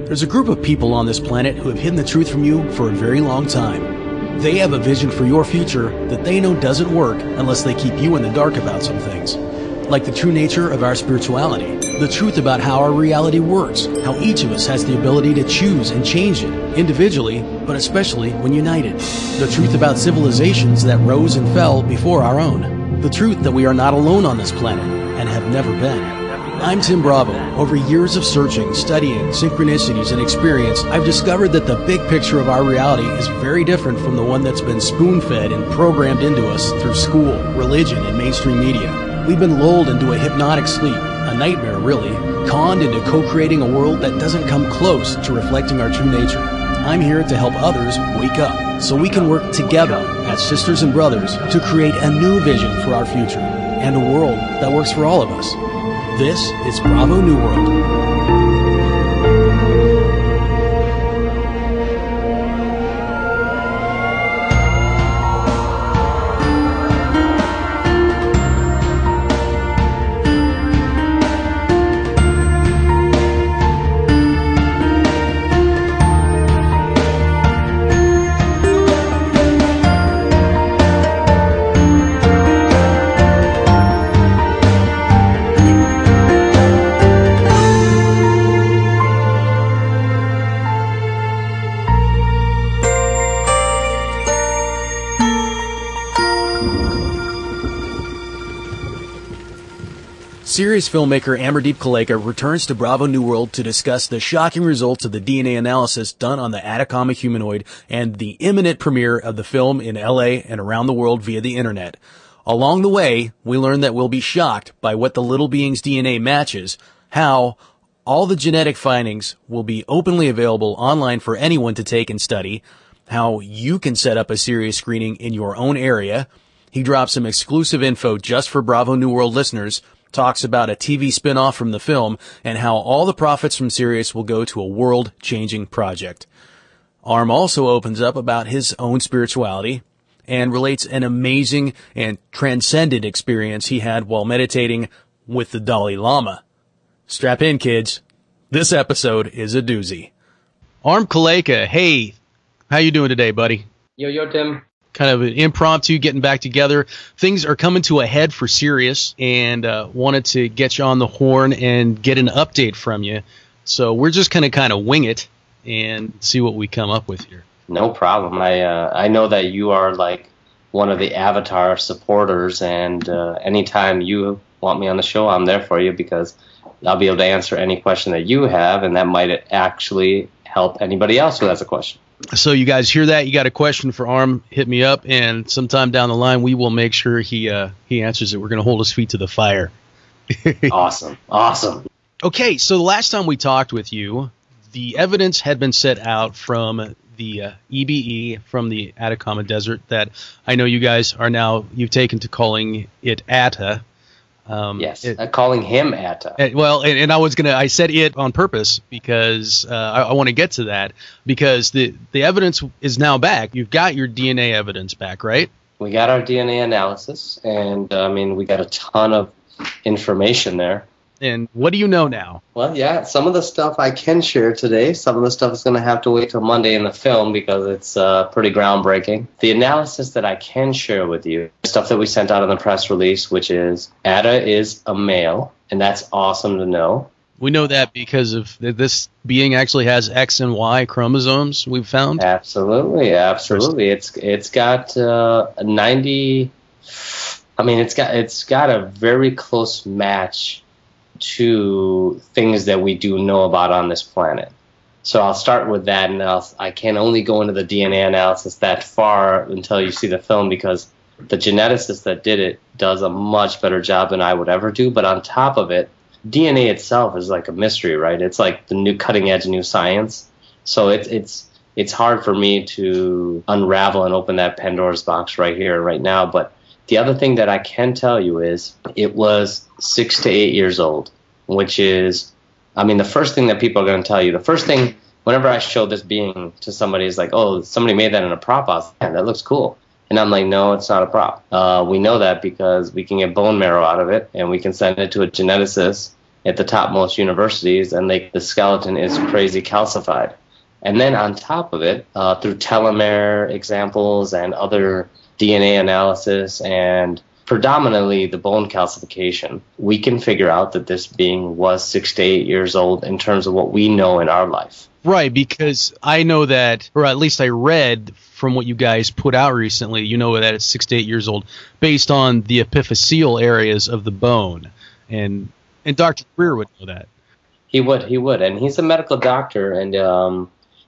There's a group of people on this planet who have hidden the truth from you for a very long time. They have a vision for your future that they know doesn't work unless they keep you in the dark about some things. Like the true nature of our spirituality, the truth about how our reality works, how each of us has the ability to choose and change it, individually, but especially when united. The truth about civilizations that rose and fell before our own. The truth that we are not alone on this planet, and have never been. I'm Tim Bravo. Over years of searching, studying, synchronicities, and experience, I've discovered that the big picture of our reality is very different from the one that's been spoon-fed and programmed into us through school, religion, and mainstream media. We've been lulled into a hypnotic sleep, a nightmare really, conned into co-creating a world that doesn't come close to reflecting our true nature. I'm here to help others wake up, so we can work together as sisters and brothers to create a new vision for our future, and a world that works for all of us. This is Bravo New World. SIRIUS filmmaker Amardeep Kaleka returns to Bravo New World to discuss the shocking results of the DNA analysis done on the Atacama humanoid and the imminent premiere of the film in LA and around the world via the internet. Along the way, we learn that we'll be shocked by what the little being's DNA matches, how all the genetic findings will be openly available online for anyone to take and study, how you can set up a SIRIUS screening in your own area. He drops some exclusive info just for Bravo New World listeners, talks about a TV spin-off from the film, and how all the profits from SIRIUS will go to a world-changing project. Arm also opens up about his own spirituality and relates an amazing and transcendent experience he had while meditating with the Dalai Lama. Strap in, kids. This episode is a doozy. Arm Kaleka, hey, how you doing today, buddy? Yo, Tim. Kind of an impromptu getting back together. Things are coming to a head for SIRIUS, and wanted to get you on the horn and get an update from you. So we're just going to kind of wing it and see what we come up with here. No problem. I know that you are like one of the Avatar supporters, and anytime you want me on the show, I'm there for you because I'll be able to answer any question that you have, and that might actually help anybody else who has a question. So you guys hear that? You got a question for Arm, hit me up, and sometime down the line we will make sure he answers it. We're going to hold his feet to the fire. Awesome. Okay, so the last time we talked with you, the evidence had been set out from the EBE from the Atacama Desert that I know you guys are now, you've taken to calling it Atta. Yes, calling him Atta. And I said it on purpose because I want to get to that because the evidence is now back. You've got your DNA evidence back, right? We got our DNA analysis, and we got a ton of information there. And what do you know now? Well, yeah, some of the stuff I can share today. Some of the stuff is going to have to wait till Monday in the film because it's pretty groundbreaking. The analysis that I can share with you, stuff that we sent out in the press release, which is Atta is a male, and that's awesome to know. We know that because of this being actually has X and Y chromosomes, we've found. Absolutely. It's got 90. It's got a very close match to things that we do know about on this planet. So I'll start with that, and I can only go into the DNA analysis that far until you see the film because the geneticist that did it does a much better job than I would ever do. But on top of it, DNA itself is like a mystery, right? It's like the new cutting edge new science. So it's hard for me to unravel and open that Pandora's box right here, right now. But the other thing that I can tell you is it was 6 to 8 years old, which is, the first thing that people are going to tell you, the first thing, whenever I show this being to somebody is like, oh, somebody made that in a prop. I was like, that looks cool. And I'm like, no, it's not a prop. We know that because we can get bone marrow out of it, and we can send it to a geneticist, at the topmost universities, and the skeleton is crazy calcified. And then on top of it, through telomere examples and other DNA analysis and predominantly the bone calcification, we can figure out that this being was 6 to 8 years old in terms of what we know in our life. Right, because I know that, or at least I read from what you guys put out recently, you know that it's 6 to 8 years old based on the epiphyseal areas of the bone. And Dr. Greer would know that. He would. And he's a medical doctor, and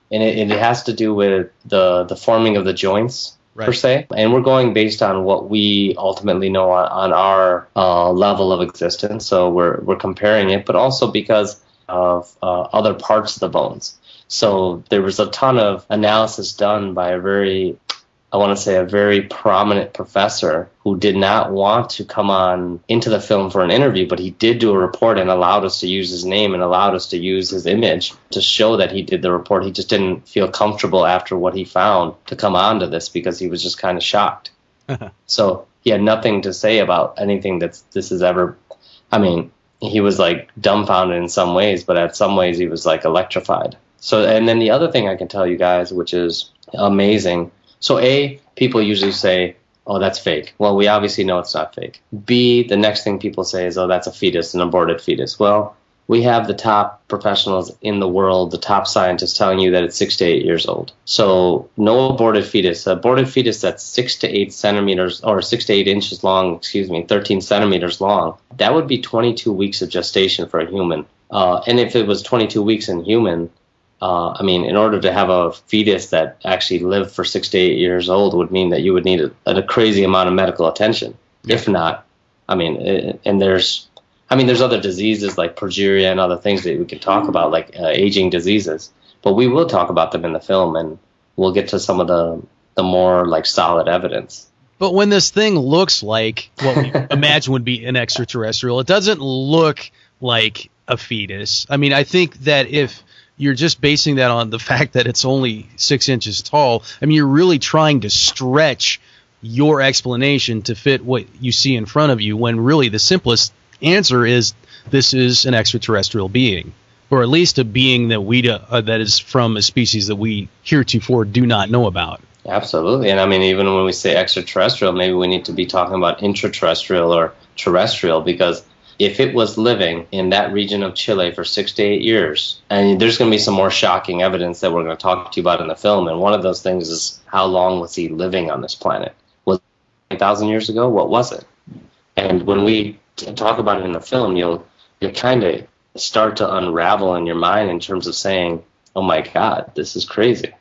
it has to do with the forming of the joints. Right. Per se, and we're going based on what we ultimately know on our level of existence. So we're comparing it, but also because of other parts of the bones. So there was a ton of analysis done by a very prominent professor who did not want to come on into the film for an interview, but he did do a report and allowed us to use his name and allowed us to use his image to show that he did the report. He just didn't feel comfortable after what he found to come on to this because he was just kind of shocked. So he had nothing to say about anything this has ever, I mean, he was like dumbfounded in some ways, but at some ways he was like electrified. So, and then the other thing I can tell you guys, which is amazing. So A, people usually say, oh, that's fake. Well, we obviously know it's not fake. B, the next thing people say is, oh, that's a fetus, an aborted fetus. Well, we have the top professionals in the world, the top scientists telling you that it's 6 to 8 years old. So no aborted fetus. An aborted fetus that's 6 to 8 centimeters, or 6 to 8 inches long, 13 centimeters long, that would be 22 weeks of gestation for a human. And if it was 22 weeks in human, I mean, in order to have a fetus that actually lived for 6 to 8 years old would mean that you would need a crazy amount of medical attention. If not, I mean, and there's other diseases like progeria and other things that we can talk about, like aging diseases. But we will talk about them in the film, and we'll get to some of the more like solid evidence. But when this thing looks like what we imagine would be an extraterrestrial, it doesn't look like a fetus. I mean, I think that if you're just basing that on the fact that it's only 6 inches tall, I mean, you're really trying to stretch your explanation to fit what you see in front of you, when really the simplest answer is this is an extraterrestrial being, or at least a being that that is from a species that we heretofore do not know about. Absolutely. And I mean, even when we say extraterrestrial, maybe we need to be talking about intraterrestrial or terrestrial, because if it was living in that region of Chile for 6 to 8 years, and there's going to be some more shocking evidence that we're going to talk to you about in the film, and one of those things is how long was he living on this planet? Was it 1,000 years ago? What was it? And when we talk about it in the film, you'll kind of start to unravel in your mind in terms of saying, oh my God, this is crazy.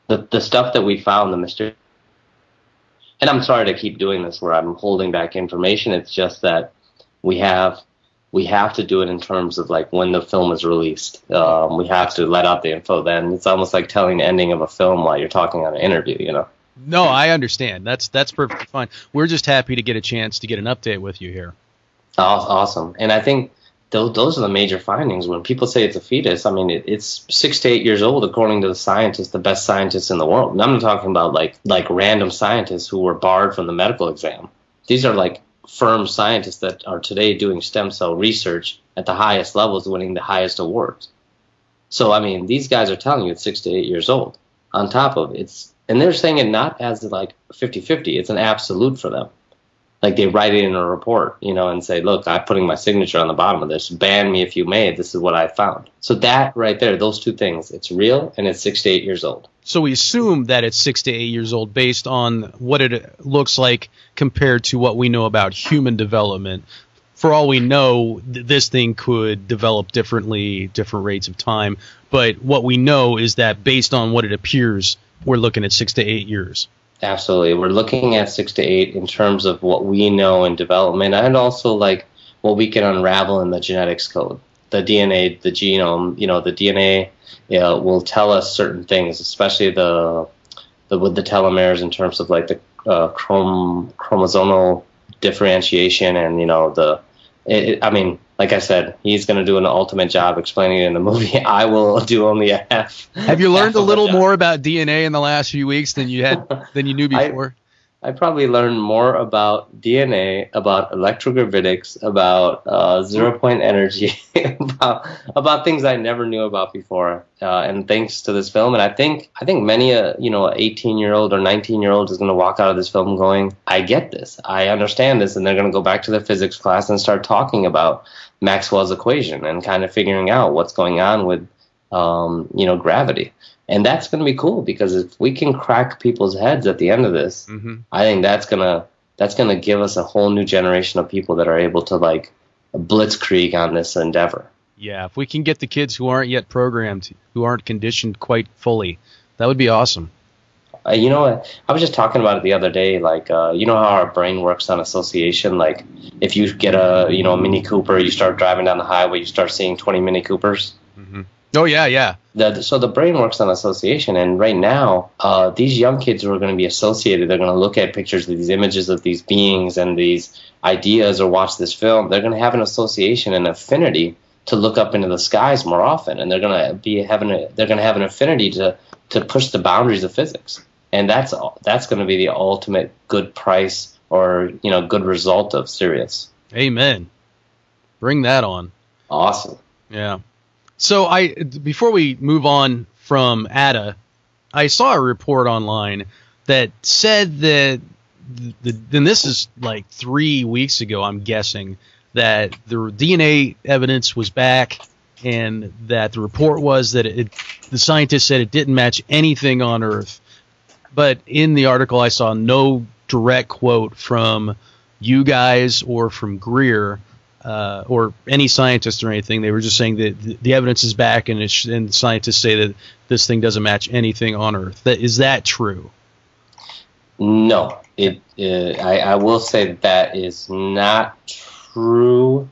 The stuff that we found, the mystery. And I'm sorry to keep doing this where I'm holding back information. It's just that we have to do it in terms of like when the film is released. We have to let out the info then. It's almost like telling the ending of a film while you're talking on an interview, you know? No, I understand. That's perfectly fine. We're just happy to get a chance to get an update with you here. Awesome. And I think those are the major findings. When people say it's a fetus, I mean, it's 6 to 8 years old according to the scientists, the best scientists in the world. And I'm not talking about like random scientists who were barred from the medical exam. These are like firm scientists that are today doing stem cell research at the highest levels, winning the highest awards. So, I mean, these guys are telling you it's 6 to 8 years old. On top of it, and they're saying it not as like 50-50. It's an absolute for them. Like they write it in a report, you know, and say, look, I'm putting my signature on the bottom of this. Ban me if you may. This is what I found. So that right there, those two things, it's real and it's 6 to 8 years old. So we assume that it's 6 to 8 years old based on what it looks like compared to what we know about human development. For all we know, this thing could develop differently, different rates of time. But what we know is that based on what it appears, we're looking at 6 to 8 years. Absolutely. We're looking at 6 to 8 in terms of what we know in development, and also like what we can unravel in the genetics code. The DNA, the genome, you know, the DNA will tell us certain things, especially with the telomeres in terms of like the chromosomal differentiation, and, you know, I mean, like I said, he's going to do an ultimate job explaining it in the movie. I will do only a half. Have you learned a little more about DNA in the last few weeks than you knew before? I probably learned more about DNA, about electrogravitics, about zero-point energy, about things I never knew about before. And thanks to this film, and I think many a 18-year-old or 19-year-old is going to walk out of this film going, I get this, I understand this, and they're going to go back to their physics class and start talking about Maxwell's equation and kind of figuring out what's going on with gravity. And that's going to be cool, because if we can crack people's heads at the end of this, I think that's gonna give us a whole new generation of people that are able to like blitzkrieg on this endeavor. Yeah, if we can get the kids who aren't yet programmed, who aren't conditioned quite fully, that would be awesome. You know what? I was just talking about it the other day. Like, you know how our brain works on association. Like, if you get a Mini Cooper, you start driving down the highway, you start seeing 20 Mini Coopers. Oh yeah, yeah. So the brain works on association, and right now, these young kids who are going to be associated, they're going to look at pictures of these images of these beings and these ideas, or watch this film. They're going to have an association and affinity to look up into the skies more often, and they're going to have an affinity to push the boundaries of physics, and that's going to be the ultimate good price, or good result of SIRIUS. Amen. Bring that on. Awesome. Yeah. So before we move on from Atta, I saw a report online that said that, and this is like 3 weeks ago, I'm guessing, that the DNA evidence was back, and that the report was that the scientists said it didn't match anything on Earth. But in the article, I saw no direct quote from you guys or from Greer, or any scientist or anything. They were just saying that the evidence is back, and scientists say that this thing doesn't match anything on Earth. Is that true? No, I will say that is not true.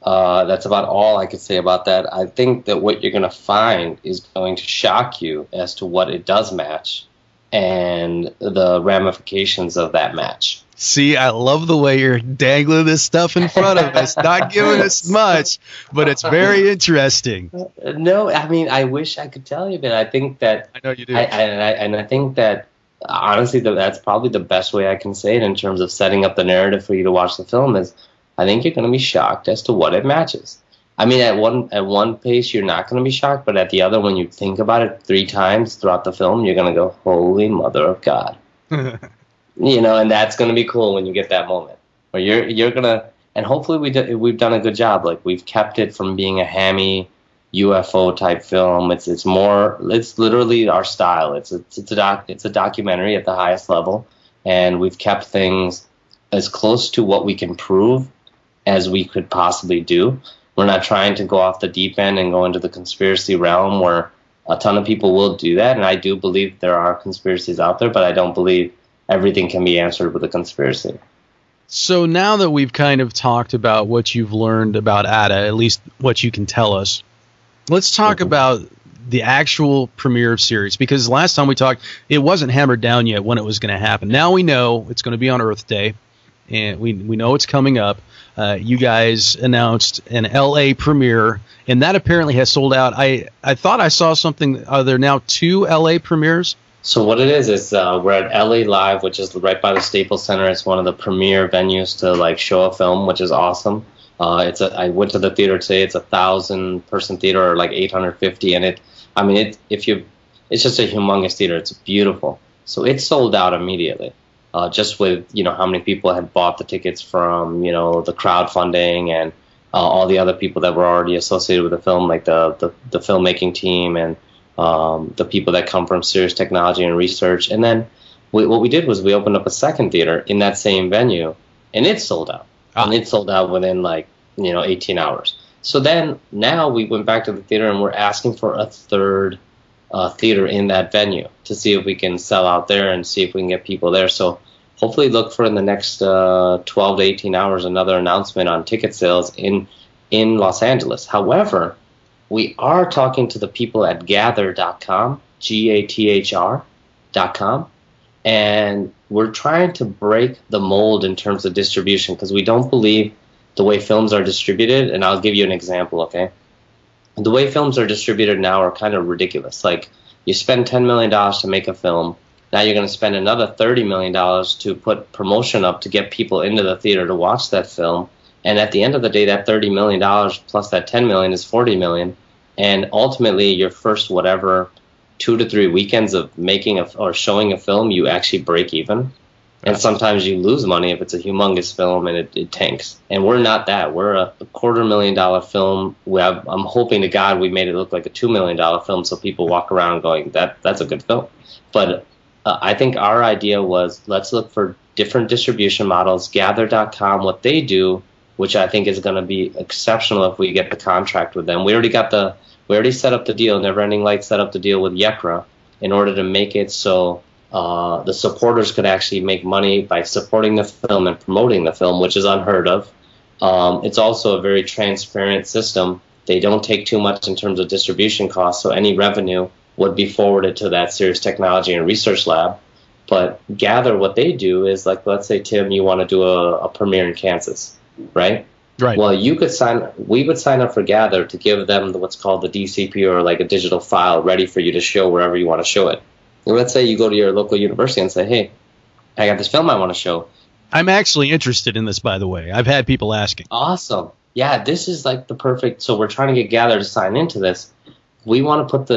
That's about all I could say about that. I think that what you're going to find is going to shock you as to what it does match and the ramifications of that match. See, I love the way you're dangling this stuff in front of us, not giving us much, but it's very interesting. No, I mean, I wish I could tell you, but I think that... I know you do. I think that, honestly, that's probably the best way I can say it in terms of setting up the narrative for you to watch the film is, I think you're going to be shocked as to what it matches. I mean, at one pace, you're not going to be shocked, but at the other, when you think about it 3 times throughout the film, you're going to go, holy mother of God. And that's going to be cool when you get that moment where you're going to, and hopefully we've done a good job. Like, we've kept it from being a hammy UFO type film. It's literally our style. It's a documentary at the highest level, and we've kept things as close to what we can prove as we could possibly do. We're not trying to go off the deep end and go into the conspiracy realm where a ton of people will do that, and I do believe there are conspiracies out there, but I don't believe everything can be answered with a conspiracy. So now that we've kind of talked about what you've learned about Atta, at least what you can tell us, let's talk about the actual premiere of SIRIUS, because last time we talked, it wasn't hammered down yet when it was going to happen. Now we know it's going to be on Earth Day, and we know it's coming up. You guys announced an LA premiere, and that apparently has sold out. I thought I saw something. Are there now 2 LA premieres? So what it is we're at LA Live, which is right by the Staples Center. It's one of the premier venues to like show a film, which is awesome. I went to the theater today. It's 1,000-person theater, or like 850, and it's just a humongous theater. It's beautiful. So it sold out immediately. Just with how many people had bought the tickets from the crowdfunding and all the other people that were already associated with the film, like the filmmaking team and the people that come from SIRIUS Technology and Research. And then what we did was we opened up a second theater in that same venue, and it sold out. And it sold out within 18 hours. So then now we went back to the theater, and we're asking for a third theater in that venue to see if we can sell out there and see if we can get people there. So hopefully look for in the next 12 to 18 hours another announcement on ticket sales in Los Angeles. However, we are talking to the people at gather.com, GATHR.com, and we're trying to break the mold in terms of distribution, because we don't believe the way films are distributed, and I'll give you an example, okay? The way films are distributed now are kind of ridiculous. Like, you spend $10 million to make a film, Now you're going to spend another $30 million to put promotion up to get people into the theater to watch that film. And at the end of the day, that $30 million plus that $10 million is $40 million. And ultimately, your first whatever 2 to 3 weekends of making or showing a film, you actually break even. And sometimes you lose money if it's a humongous film and it tanks. And we're not that. We're a $250,000 film. I'm hoping to God we made it look like a $2 million film so people walk around going, that's a good film. But I think our idea was, let's look for different distribution models. Gather.com, what they do, which I think is going to be exceptional if we get the contract with them. We already set up the deal. Never Ending Light set up the deal with YECRA in order to make it so the supporters could actually make money by supporting the film and promoting the film, which is unheard of. It's also a very transparent system. They don't take too much in terms of distribution costs, so any revenue would be forwarded to that SIRIUS Technology and Research Lab. But Gather, what they do is, like, let's say, Tim, you want to do a premiere in Kansas, right? Right. Well, we would sign up for Gather to give them what's called the DCP, or like a digital file ready for you to show wherever you want to show it. And let's say you go to your local university and say, hey, I got this film I want to show. I'm actually interested in this, by the way. I've had people asking. Awesome. Yeah, this is like the perfect. So we're trying to get Gather to sign into this. We want to put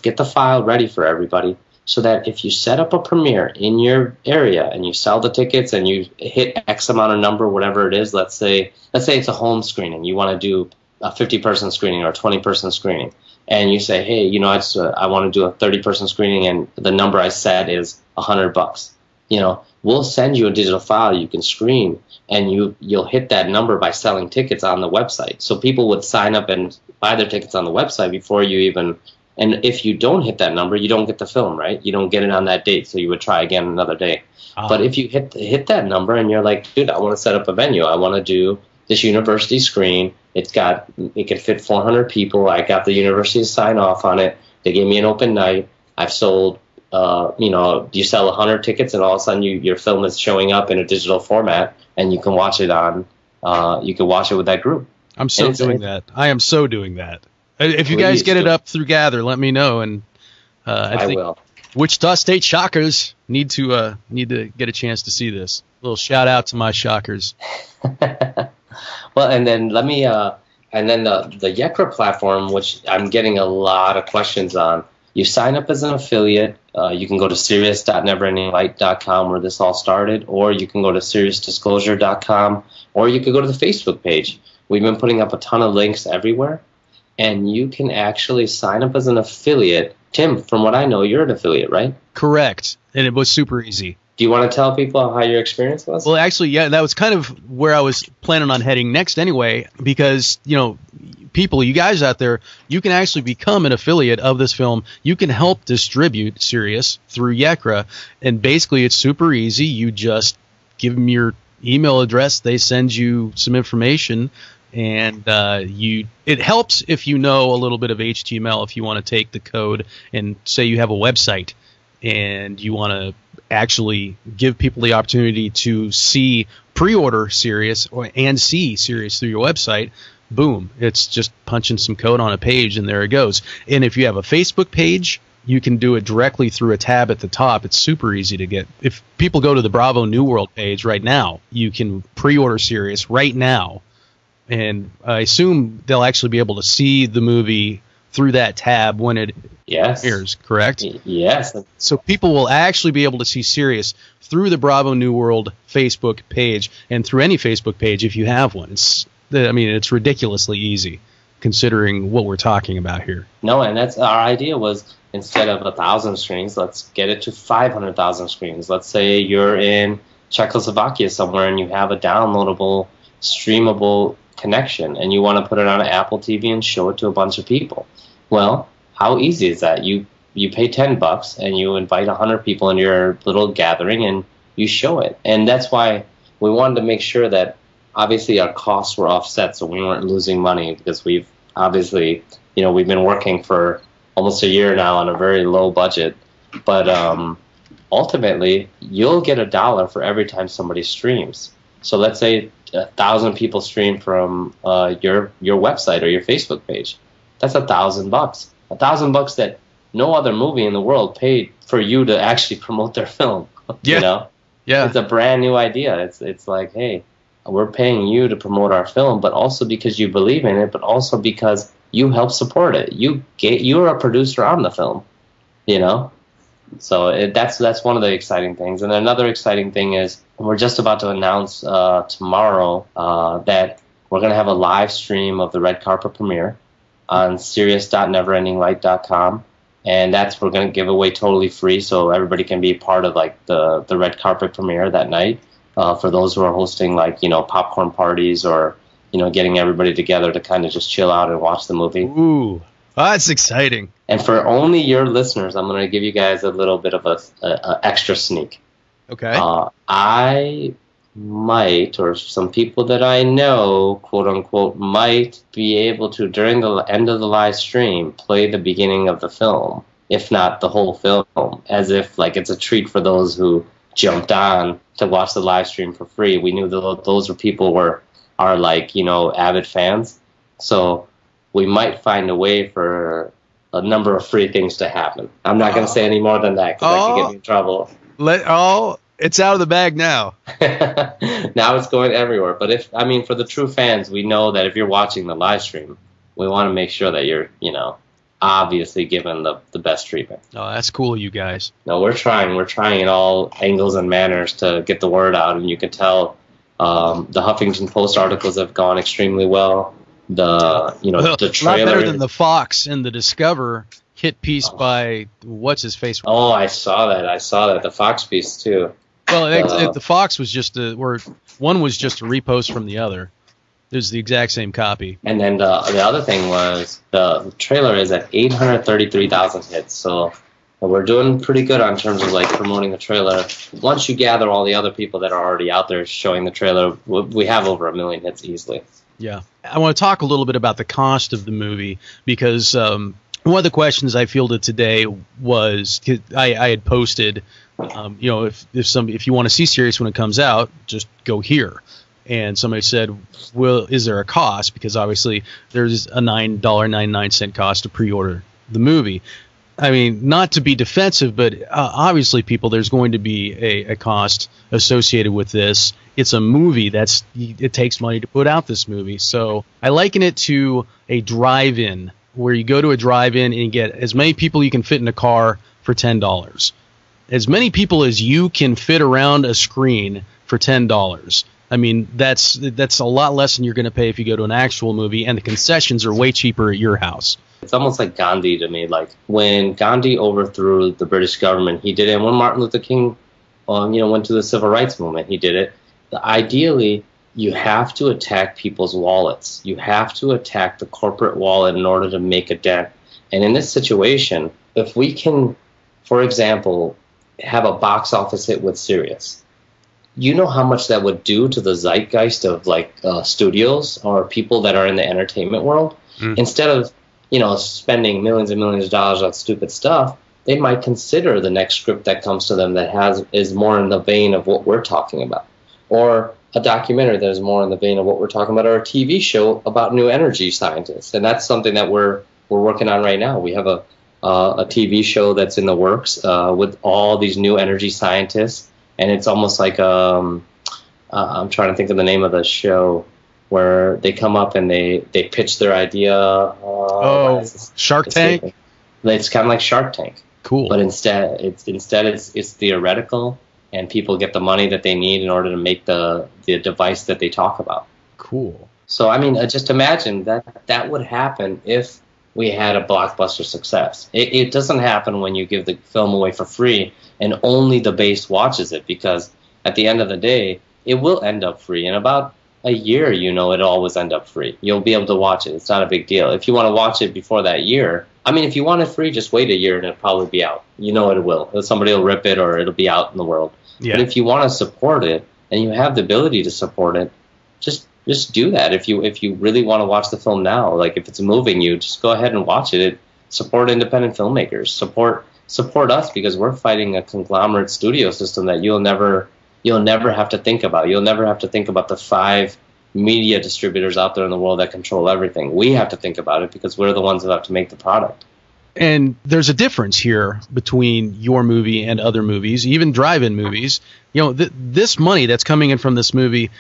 get the file ready for everybody, so that if you set up a premiere in your area and you sell the tickets and you hit X amount of number, whatever it is, let's say it's a home screening. You want to do a 50-person screening or a 20-person screening. And you say, hey, I want to do a 30-person screening, and the number I set is $100. We'll send you a digital file you can screen, and you'll hit that number by selling tickets on the website. So people would sign up and buy their tickets on the website before you even. And if you don't hit that number, you don't get the film, right? You don't get it on that date, so you would try again another day. But if you hit that number and you're like, dude, I want to set up a venue. I want to do this university screen. It can fit 400 people. I got the university to sign off on it. They gave me an open night. I've sold, you sell 100 tickets, and all of a sudden your film is showing up in a digital format, and you can watch it you can watch it with that group. I'm so doing that. I am so doing that. If you guys get it up through Gather, let me know, and I think will. Wichita State Shockers need to get a chance to see this. A little shout out to my Shockers. Well, and then the YECRA platform, which I'm getting a lot of questions on. You sign up as an affiliate. You can go to sirius.neverendinglight.com where this all started, or you can go to siriusdisclosure.com, or you could go to the Facebook page. We've been putting up a ton of links everywhere, and you can actually sign up as an affiliate. Tim, from what I know, you're an affiliate, right? Correct, and it was super easy. Do you want to tell people how your experience was? Well, actually, yeah, that was kind of where I was planning on heading next anyway, because, people, you guys out there, you can actually become an affiliate of this film. You can help distribute SIRIUS through YECRA, and basically it's super easy. You just give them your email address. They send you some information, and it helps if you know a little bit of HTML if you want to take the code and say you have a website and you want to actually give people the opportunity to pre-order SIRIUS and see SIRIUS through your website. Boom, it's just punching some code on a page and there it goes. And if you have a Facebook page, you can do it directly through a tab at the top. It's super easy to get. If people go to the Bravo New World page right now, you can pre-order SIRIUS right now, and I assume they'll actually be able to see the movie through that tab when it airs, correct? Yes. So people will actually be able to see SIRIUS through the Bravo New World Facebook page, and through any Facebook page if you have one. It's ridiculously easy considering what we're talking about here. No, and that's our idea was, instead of 1,000 screens, let's get it to 500,000 screens. Let's say you're in Czechoslovakia somewhere and you have a downloadable, streamable connection, and you want to put it on an Apple TV and show it to a bunch of people. Well, how easy is that? You pay $10 and you invite 100 people in your little gathering and you show it. And that's why we wanted to make sure that obviously our costs were offset, so we weren't losing money, because we've obviously, we've been working for almost a year now on a very low budget. But ultimately, you'll get $1 for every time somebody streams. So let's say 1,000 people stream from your website or your Facebook page. That's $1,000. $1,000 that no other movie in the world paid for you to actually promote their film. Yeah. You know? Yeah. It's a brand new idea. It's like, hey, we're paying you to promote our film, but also because you believe in it, but also because you help support it. You're a producer on the film, you know? So that's one of the exciting things. And another exciting thing is we're just about to announce tomorrow that we're going to have a live stream of the red carpet premiere on sirius.neverendinglight.com. And we're going to give away totally free, so everybody can be part of like the red carpet premiere that night. For those who are hosting like, you know, popcorn parties or, you know, getting everybody together to kind of just chill out and watch the movie. Ooh, that's exciting. And for only your listeners, I'm going to give you guys a little bit of a extra sneak. Okay. I might, or some people that I know, quote unquote, might be able to, during the end of the live stream, play the beginning of the film, if not the whole film, as if like it's a treat for those who jumped on to watch the live stream for free. We knew those were people are like, you know, avid fans. So we might find a way for a number of free things to happen. I'm not going to say any more than that because that could get me in trouble. It's out of the bag now. Now it's going everywhere. But for the true fans, we know that if you're watching the live stream, we want to make sure that you're, you know, obviously given the best treatment. Oh, that's cool, you guys. No, we're trying in all angles and manners to get the word out, and you can tell the Huffington Post articles have gone extremely well. The trailer, a lot better than the Fox and the Discover hit piece by what's his face. Oh, I saw that. The Fox piece too. Well, the Fox was one was just a repost from the other. It was the exact same copy. And then the other thing was the trailer is at 833,000 hits. So we're doing pretty good on terms of like promoting the trailer. Once you gather all the other people that are already out there showing the trailer, we have over 1 million hits easily. Yeah. I want to talk a little bit about the cost of the movie because one of the questions I fielded today was I had posted, if you want to see Sirius when it comes out, just go here. And somebody said, well, is there a cost? Because obviously there's a $9.99 cost to pre-order the movie. I mean, not to be defensive, but obviously, people, there's going to be a cost associated with this. It's a movie. It takes money to put out this movie. So I liken it to a drive-in, where you go to a drive-in and you get as many people you can fit in a car for $10. As many people as you can fit around a screen for $10. I mean, that's a lot less than you're going to pay if you go to an actual movie, and the concessions are way cheaper at your house. It's almost like Gandhi to me. Like when Gandhi overthrew the British government, he did it. And when Martin Luther King, went to the civil rights movement, he did it. Ideally, you have to attack people's wallets. You have to attack the corporate wallet in order to make a dent. And in this situation, if we can, for example, have a box office hit with Sirius, you know how much that would do to the zeitgeist of like studios or people that are in the entertainment world. Instead of spending millions and millions of dollars on stupid stuff, they might consider the next script that comes to them that is more in the vein of what we're talking about, or a documentary that is more in the vein of what we're talking about, or a TV show about new energy scientists. And that's something that we're working on right now. We have a TV show that's in the works with all these new energy scientists. And it's almost like I'm trying to think of the name of the show, where they come up and they pitch their idea. Shark Tank? It's kind of like Shark Tank. Cool. But instead it's theoretical, and people get the money that they need in order to make the device that they talk about. Cool. So, I mean, just imagine that would happen if we had a blockbuster success. It doesn't happen when you give the film away for free and only the base watches it, because at the end of the day, it will end up free. In about a year, it'll always end up free. You'll be able to watch it. It's not a big deal. If you want to watch it before that year, I mean, if you want it free, just wait a year and it'll probably be out. It will. Somebody will rip it, or it'll be out in the world. Yeah. But if you want to support it and you have the ability to support it, just do that. If you really want to watch the film now, like if it's moving you, just go ahead and watch it. Support independent filmmakers. Support us, because we're fighting a conglomerate studio system that you'll never have to think about. You'll never have to think about the 5 media distributors out there in the world that control everything. We have to think about it because we're the ones that have to make the product. And there's a difference here between your movie and other movies, even drive-in movies. You know, this money that's coming in from this movie,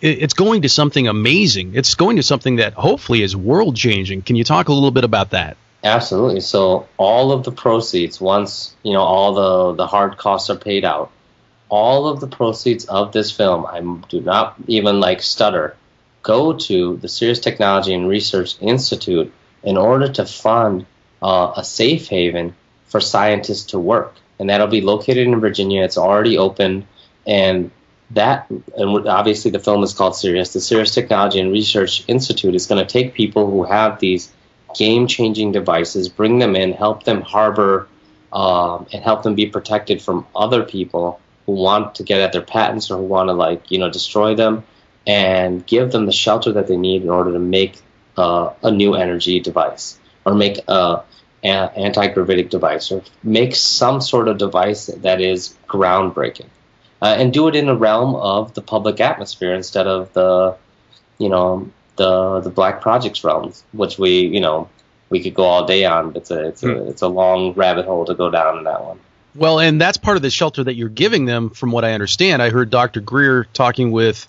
it's going to something amazing. It's going to something that hopefully is world-changing. Can you talk a little bit about that? Absolutely. So all of the proceeds, once, you know, all the hard costs are paid out, all of the proceeds of this film, I do not even stutter, go to the Sirius Technology and Research Institute in order to fund a safe haven for scientists to work. And that'll be located in Virginia. It's already open. And obviously the film is called Sirius. The Sirius Technology and Research Institute is going to take people who have these game-changing devices, bring them in, help them harbor, and help them be protected from other people who want to get at their patents or who want to destroy them, and give them the shelter that they need in order to make a new energy device, or make an anti-gravitic device, or make some sort of device that is groundbreaking, and do it in the realm of the public atmosphere instead of the Black Projects realms, which we could go all day on. It's a long rabbit hole to go down in that one. Well, and that's part of the shelter that you're giving them, from what I understand. I heard Dr. Greer talking with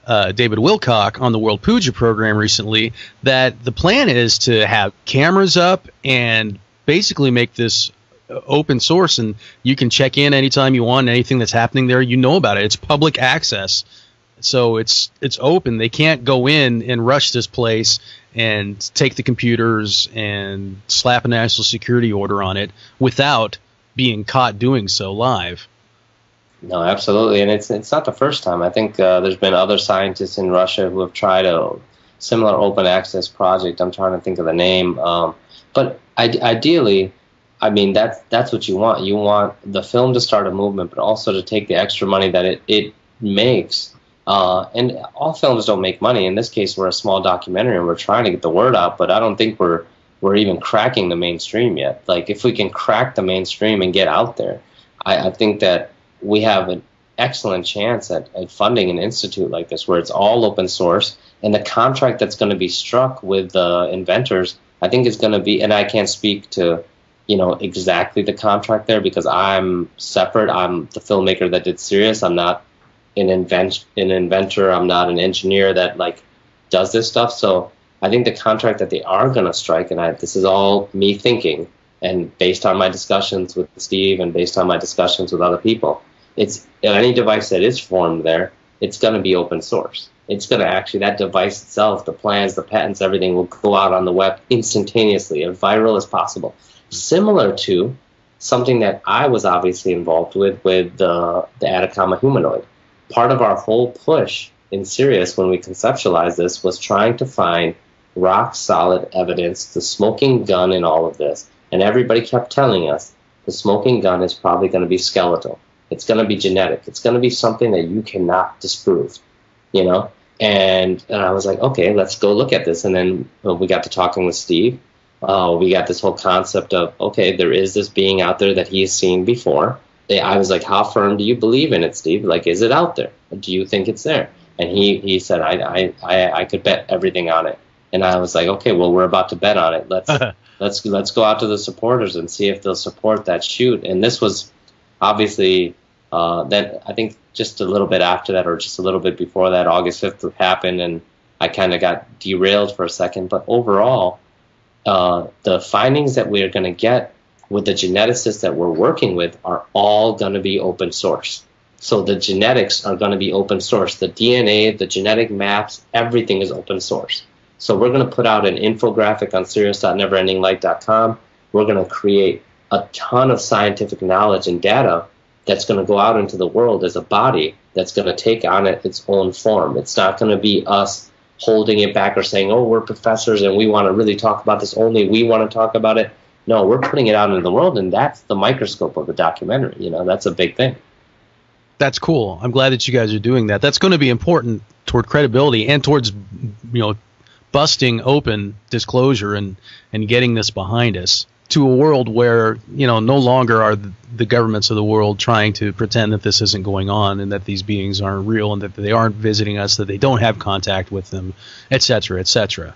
David Wilcock on the World Puja program recently, that the plan is to have cameras up and basically make this open source, and you can check in anytime you want. Anything that's happening there, you know about it. It's public access, so it's open. They can't go in and rush this place and take the computers and slap a national security order on it without being caught doing so live. No, absolutely, and it's not the first time. I think there's been other scientists in Russia who have tried a similar open access project. I'm trying to think of the name, but ideally, I mean, that's what you want. You want the film to start a movement, but also to take the extra money that it makes. And all films don't make money. In this case, we're a small documentary, and we're trying to get the word out, but I don't think we're even cracking the mainstream yet. If we can crack the mainstream and get out there, I think that we have an excellent chance at funding an institute like this, where it's all open source, and the contract that's going to be struck with the inventors, I think is going to be, and I can't speak to exactly the contract there because I'm separate. I'm the filmmaker that did Sirius. I'm not an inventor. I'm not an engineer that does this stuff. So I think the contract that they are going to strike, and this is all me thinking, and based on my discussions with Steve and based on my discussions with other people, it's any device that is formed there, it's going to be open source. It's going to actually, that device itself, the plans, the patents, everything will go out on the web instantaneously, as viral as possible. Similar to something that I was obviously involved with the Atacama Humanoid. Part of our whole push in Sirius when we conceptualized this was trying to find rock-solid evidence, the smoking gun in all of this. And everybody kept telling us the smoking gun is probably going to be skeletal. It's going to be genetic. It's going to be something that you cannot disprove, And I was like, okay, let's go look at this. And then we got to talking with Steve. We got this whole concept of, okay, there is this being out there that he's seen before. I was like, how firm do you believe in it, Steve? Is it out there? Do you think it's there? And he said, I could bet everything on it. And I was like, okay, well, we're about to bet on it. Let's go out to the supporters and see if they'll support that shoot. And this was obviously then I think just a little bit after that, or just a little bit before that, August 5th happened, and I kind of got derailed for a second. But overall, the findings that we are going to get with the geneticists that we're working with are all going to be open source. So the genetics are going to be open source. The DNA, the genetic maps, everything is open source. So we're going to put out an infographic on sirius.neverendinglight.com. We're going to create a ton of scientific knowledge and data that's going to go out into the world as a body that's going to take on its own form. It's not going to be us holding it back or saying, oh, we're professors and we want to really talk about this, only we want to talk about it. No, we're putting it out into the world, and that's the microscope of the documentary. That's a big thing. That's cool. I'm glad that you guys are doing that. That's going to be important toward credibility and towards, busting open disclosure and getting this behind us to a world where, no longer are the governments of the world trying to pretend that this isn't going on and that these beings aren't real and that they aren't visiting us, that they don't have contact with them, et cetera, et cetera.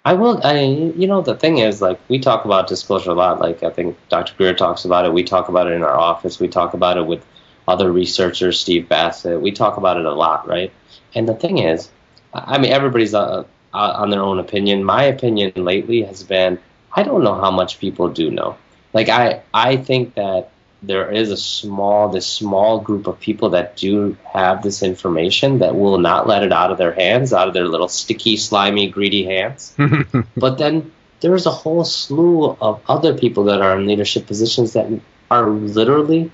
I will. The thing is, like, we talk about disclosure a lot. Like, I think Dr. Greer talks about it. We talk about it in our office. We talk about it with other researchers, Steve Bassett. We talk about it a lot, right? And the thing is, I mean, everybody's on their own opinion. My opinion lately has been, I don't know how much people do know. Like, I think that there is this small group of people that do have this information that will not let it out of their hands, out of their little sticky, slimy, greedy hands. But then there's a whole slew of other people that are in leadership positions that are literally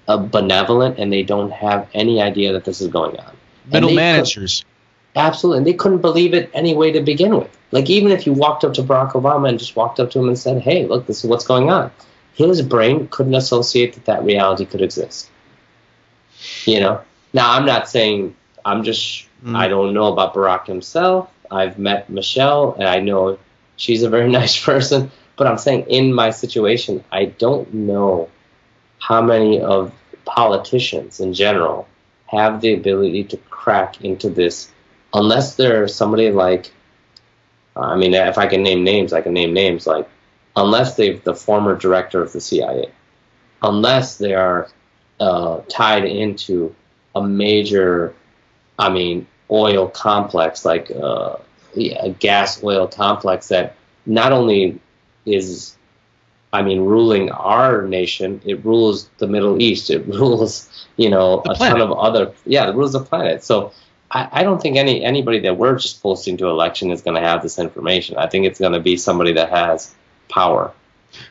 benevolent, and they don't have any idea that this is going on. Middle managers. Absolutely. And they couldn't believe it anyway to begin with. Like, even if you walked up to Barack Obama and just walked up to him and said, hey, look, this is what's going on, his brain couldn't associate that reality could exist. Now, I'm not saying, I don't know about Barack himself. I've met Michelle, and I know she's a very nice person. But I'm saying, in my situation, I don't know how many of politicians in general have the ability to crack into this, unless they're somebody like, if I can name names, I can name names, like, unless they're the former director of the CIA, unless they are tied into a major, oil complex, like a gas oil complex that not only is, ruling our nation, it rules the Middle East, it rules, ton of other, it rules the planet. So I don't think anybody that we're just posting to election is going to have this information. I think it's going to be somebody that has power.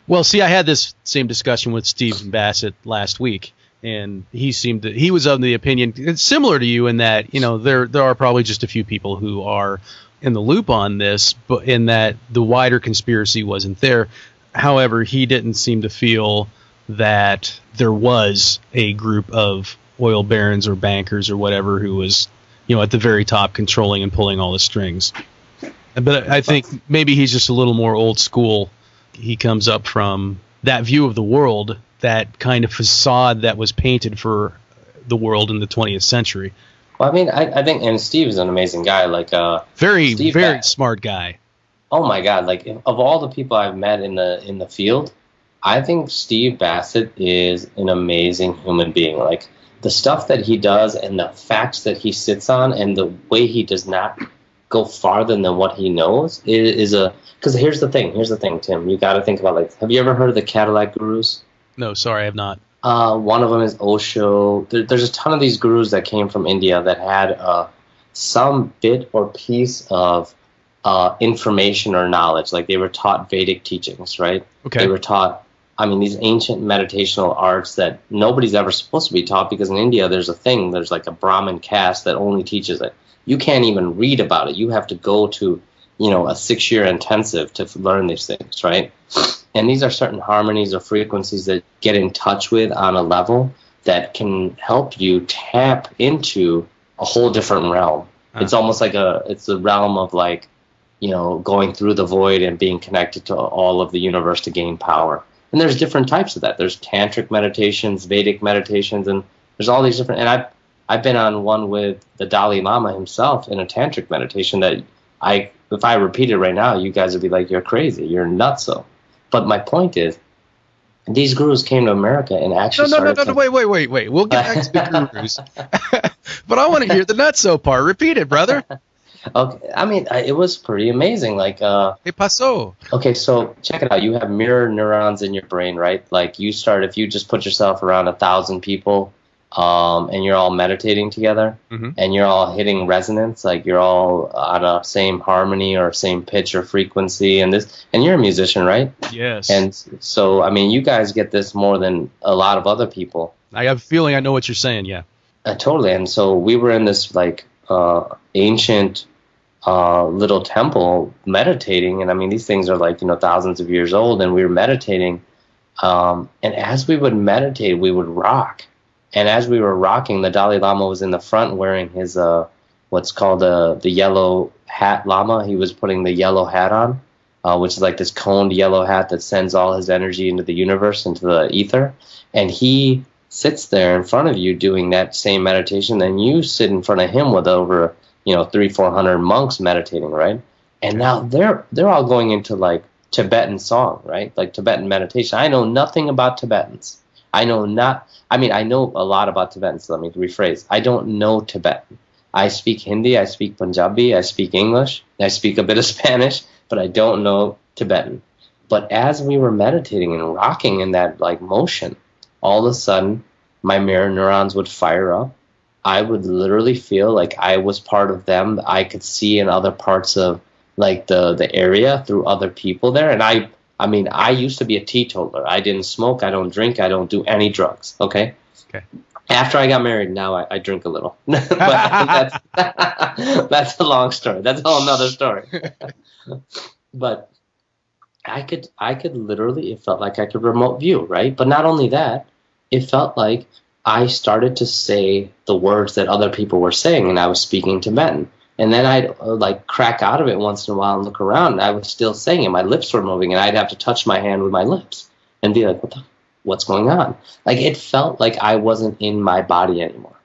Well, see, I had this same discussion with Steve Bassett last week, and he was of the opinion, it's similar to you in that, there are probably just a few people who are in the loop on this, but in that the wider conspiracy wasn't there. However, he didn't seem to feel that there was a group of oil barons or bankers or whatever who was, at the very top controlling and pulling all the strings. But I think maybe he's just a little more old school. He comes up from that view of the world, that kind of facade that was painted for the world in the 20th century. Well, I think, and Steve is an amazing guy. Like, very smart guy. Oh my God! Like, of all the people I've met in the field, I think Steve Bassett is an amazing human being. Like, the stuff that he does and the facts that he sits on and the way he does not go farther than what he knows is because here's the thing, Tim, you got to think about, like, have you ever heard of the Cadillac gurus? No, sorry, I have not. One of them is Osho. There's a ton of these gurus that came from India that had some bit or piece of information or knowledge. Like, they were taught Vedic teachings, right? Okay. They were taught, these ancient meditational arts that nobody's ever supposed to be taught, because in India there's like a Brahmin caste that only teaches it. You can't even read about it. You have to go to, a 6-year intensive to learn these things, right? And these are certain harmonies or frequencies that get in touch with on a level that can help you tap into a whole different realm. It's almost like it's a realm of, like, going through the void and being connected to all of the universe to gain power. And there's different types of that. There's tantric meditations, Vedic meditations, and there's all these different. And I've been on one with the Dalai Lama himself in a tantric meditation that if I repeat it right now, you guys would be like, you're crazy, you're nutso. But my point is, these gurus came to America and actually No, wait. We'll get back to the gurus. But I want to hear the nutso part. Repeat it, brother. Okay, it was pretty amazing. Like, ¿Qué pasó? Okay, so check it out. You have mirror neurons in your brain, right? Like, if you just put yourself around 1,000 people, and you're all meditating together, and you're all hitting resonance, like you're all on a same harmony or same pitch or frequency, and you're a musician, right? Yes. And so, you guys get this more than a lot of other people. I have a feeling I know what you're saying, yeah. Totally. And so we were in this, like, ancient little temple meditating, and these things are like, thousands of years old, and we were meditating, and as we would meditate, we would rock. And as we were rocking, the Dalai Lama was in the front wearing his what's called the yellow hat Lama. He was putting the yellow hat on, which is like this coned yellow hat that sends all his energy into the universe, into the ether. And he sits there in front of you doing that same meditation. Then you sit in front of him with over 300-400 monks meditating, right? And now they're all going into like Tibetan song, right? Like Tibetan meditation. I know nothing about Tibetans. I know a lot about Tibetans. Let me rephrase. I don't know Tibetan. I speak Hindi, I speak Punjabi, I speak English, I speak a bit of Spanish, but I don't know Tibetan. But as we were meditating and rocking in that like motion, all of a sudden my mirror neurons would fire up. I would literally feel like I was part of them. I could see in other parts of like the area through other people there. And I used to be a teetotaler. I didn't smoke, I don't drink, I don't do any drugs. Okay. After I got married, now I drink a little. But that's a long story. That's a whole nother story. But I could literally, it felt like I could remote view, right? But not only that, it felt like I started to say the words that other people were saying, and I was speaking Tibetan. And then I'd like crack out of it once in a while and look around, and I was still saying it. My lips were moving, and I'd have to touch my hand with my lips and be like, what's going on? Like, it felt like I wasn't in my body anymore.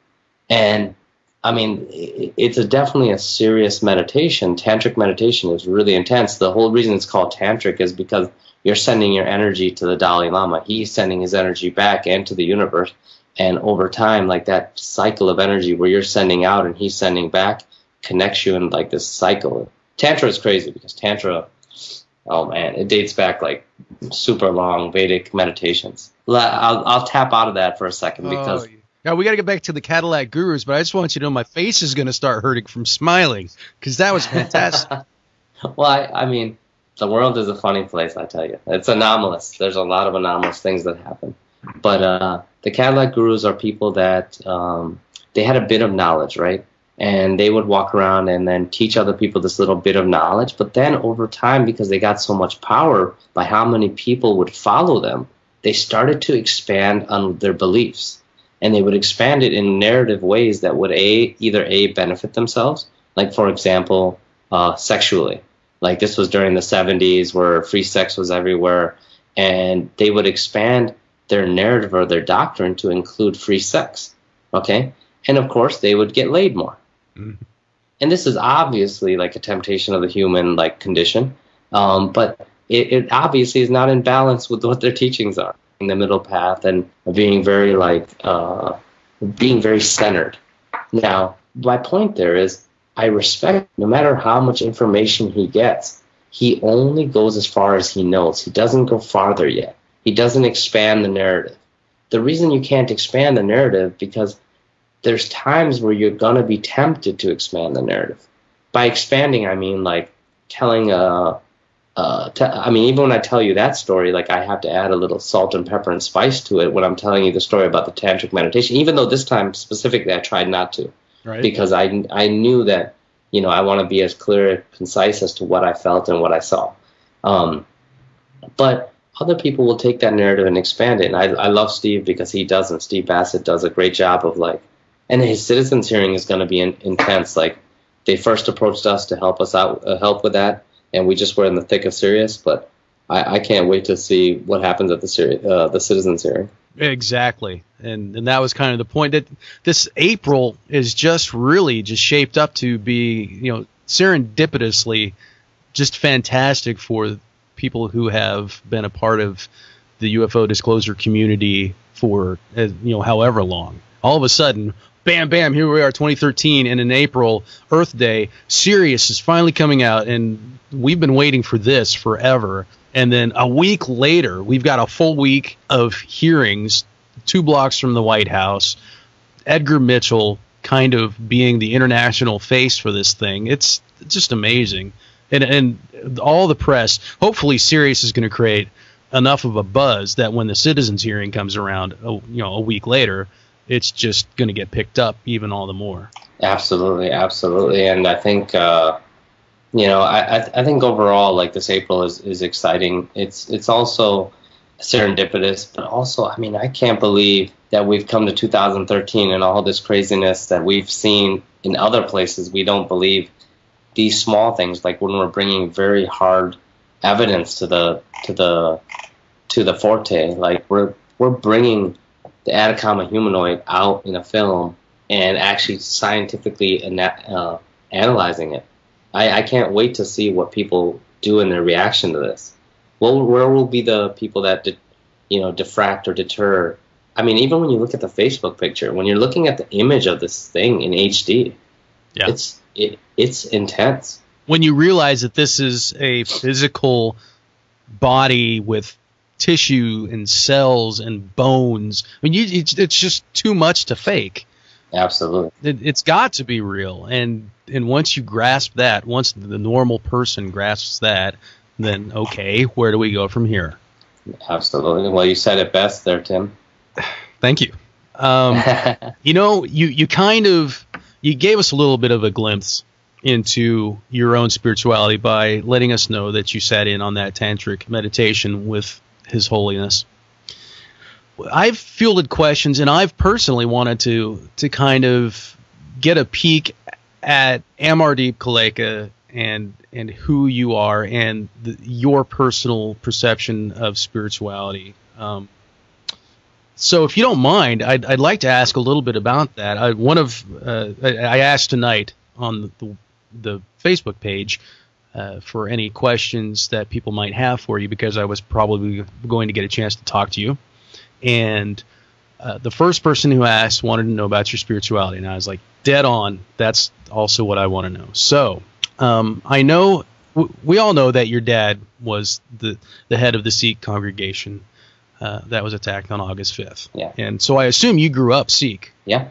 And I mean, it's definitely a serious meditation. Tantric meditation is really intense. The whole reason it's called tantric is because you're sending your energy to the Dalai Lama. He's sending his energy back into the universe. And over time, like that cycle of energy where you're sending out and he's sending back connects you in like this cycle. Tantra is crazy because Tantra, oh man, it dates back like super long Vedic meditations. I'll tap out of that for a second because... Now, we got to get back to the Cadillac Gurus, but I just want you to know my face is going to start hurting from smiling because that was fantastic. Well, I mean, the world is a funny place, I tell you. It's anomalous. There's a lot of anomalous things that happen. But the Cadillac Gurus are people that they had a bit of knowledge, right? And they would walk around and then teach other people this little bit of knowledge. But then over time, because they got so much power by how many people would follow them, they started to expand on their beliefs. And they would expand it in narrative ways that would either benefit themselves, like, for example, sexually. Like, this was during the 70s where free sex was everywhere. And they would expand their narrative or their doctrine to include free sex. Okay? And, of course, they would get laid more. Mm-hmm. And this is obviously like a temptation of the human like condition. But it obviously is not in balance with what their teachings are. In the middle path and being very centered. Now, my point there is I respect no matter how much information he gets, he only goes as far as he knows. He doesn't go farther yet. He doesn't expand the narrative. The reason you can't expand the narrative because there's times where you're going to be tempted to expand the narrative. By expanding, I mean like telling even when I tell you that story, like I have to add a little salt and pepper and spice to it when I'm telling you the story about the tantric meditation, even though this time specifically I tried not to, right? Because I knew that, I want to be as clear and concise as to what I felt and what I saw. But other people will take that narrative and expand it. And I love Steve because he doesn't. Steve Bassett does a great job of and his citizens hearing is going to be intense. Like they first approached us to help us out, help with that. And we just were in the thick of SIRIUS, but I can't wait to see what happens at the citizens hearing. Exactly, and that was kind of the point. That this April is just really just shaped up to be, serendipitously just fantastic for people who have been a part of the UFO disclosure community for however long. All of a sudden, bam, bam, here we are, 2013, and in April, Earth Day, SIRIUS is finally coming out, and we've been waiting for this forever. And then a week later, we've got a full week of hearings, 2 blocks from the White House, Edgar Mitchell kind of being the international face for this thing. It's just amazing. And all the press, hopefully SIRIUS is going to create enough of a buzz that when the citizens hearing comes around, a week later, it's just going to get picked up even all the more. Absolutely, absolutely. And I think, I think overall, like this April is exciting. It's also serendipitous, but also, I can't believe that we've come to 2013 and all this craziness that we've seen in other places. We don't believe these small things, like when we're bringing very hard evidence to the forte. Like we're bringing the Atacama humanoid out in a film and actually scientifically analyzing it. I can't wait to see what people do in their reaction to this. Well, where will be the people that diffract or deter? I mean, even when you look at the Facebook picture, when you're looking at the image of this thing in HD, Yeah. it's intense. When you realize that this is a physical body with tissue and cells and bones, I mean, it's just too much to fake. Absolutely. It's got to be real. And once you grasp that, once the normal person grasps that, then okay, where do we go from here? Absolutely. Well, you said it best there, Tim. Thank you. You gave us a little bit of a glimpse into your own spirituality by letting us know that you sat in on that tantric meditation with His Holiness. I've fielded questions, and I've personally wanted to kind of get a peek at Amardeep Kaleka and who you are and your personal perception of spirituality. So if you don't mind, I'd like to ask a little bit about that. I asked tonight on the Facebook page for any questions that people might have for you, because I was probably going to get a chance to talk to you. And the first person who asked wanted to know about your spirituality, and I was like, dead on. That's also what I want to know. So I know we all know that your dad was the head of the Sikh congregation that was attacked on August 5th. Yeah. And so I assume you grew up Sikh. Yeah.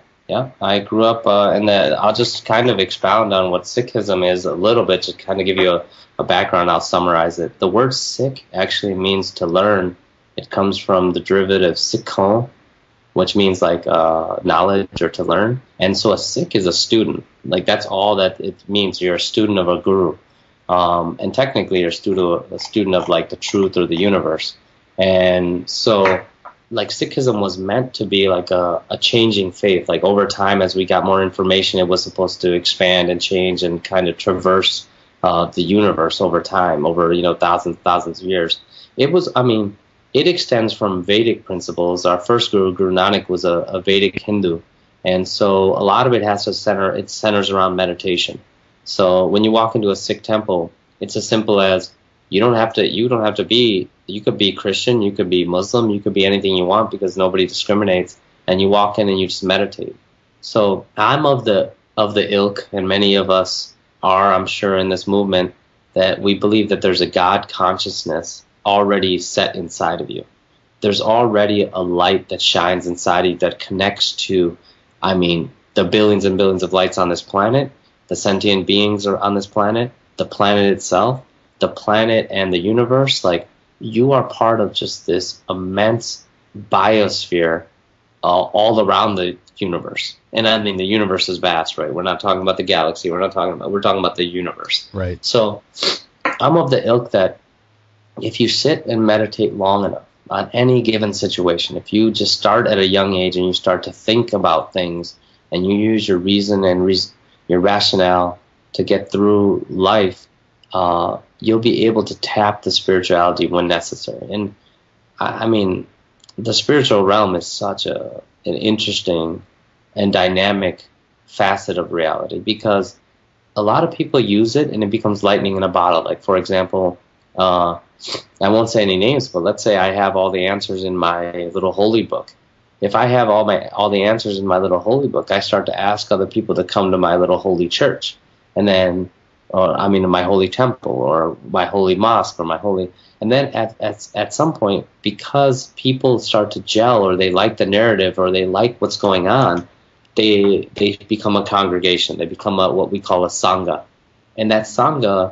I grew up, and I'll just kind of expound on what Sikhism is a little bit, to kind of give you a background. I'll summarize it. The word Sikh actually means to learn. It comes from the derivative Sikhon, which means like knowledge or to learn. And so a Sikh is a student. Like, that's all that it means. You're a student of a guru. And technically you're a student of like the truth or the universe. And so like Sikhism was meant to be like a changing faith. Like over time, as we got more information, it was supposed to expand and change and kind of traverse the universe over time, over thousands of years. It extends from Vedic principles. Our first guru, Guru Nanak, was a Vedic Hindu, and so a lot of it centers around meditation. So when you walk into a Sikh temple, it's as simple as you could be Christian, you could be Muslim, you could be anything you want, because nobody discriminates, and you walk in and you just meditate. So I'm of the ilk, and many of us are, I'm sure, in this movement, that we believe that there's a God consciousness already set inside of you. There's already a light that shines inside of you that connects to, the billions and billions of lights on this planet, the sentient beings are on this planet, the planet itself, the planet and the universe. Like, you are part of just this immense biosphere all around the universe. And the universe is vast, right? We're not talking about the galaxy. We're talking about the universe. Right. So I'm of the ilk that if you sit and meditate long enough on any given situation, if you just start at a young age and you start to think about things and you use your reason and your rationale to get through life, you'll be able to tap the spirituality when necessary. And the spiritual realm is such an interesting and dynamic facet of reality, because a lot of people use it and it becomes lightning in a bottle. Like, for example, I won't say any names, but let's say I have all the answers in my little holy book. If I have all the answers in my little holy book, I start to ask other people to come to my little holy church, and then, my holy temple or my holy mosque or and then at some point, because people start to gel, or they like the narrative, or they like what's going on, they become a congregation. They become what we call a sangha, and that sangha,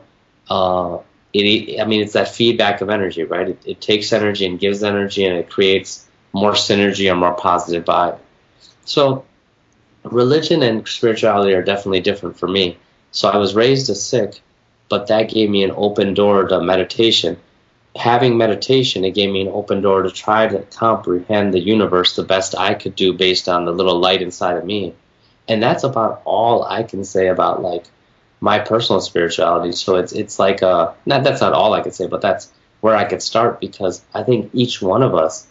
it's that feedback of energy, right? It takes energy and gives energy, and it creates more synergy or more positive vibe. So religion and spirituality are definitely different for me. So I was raised a Sikh, but that gave me an open door to meditation. Having meditation, it gave me an open door to try to comprehend the universe the best I could do based on the little light inside of me. And that's about all I can say about like my personal spirituality. So it's like that's not all I could say, but that's where I could start, because I think each one of us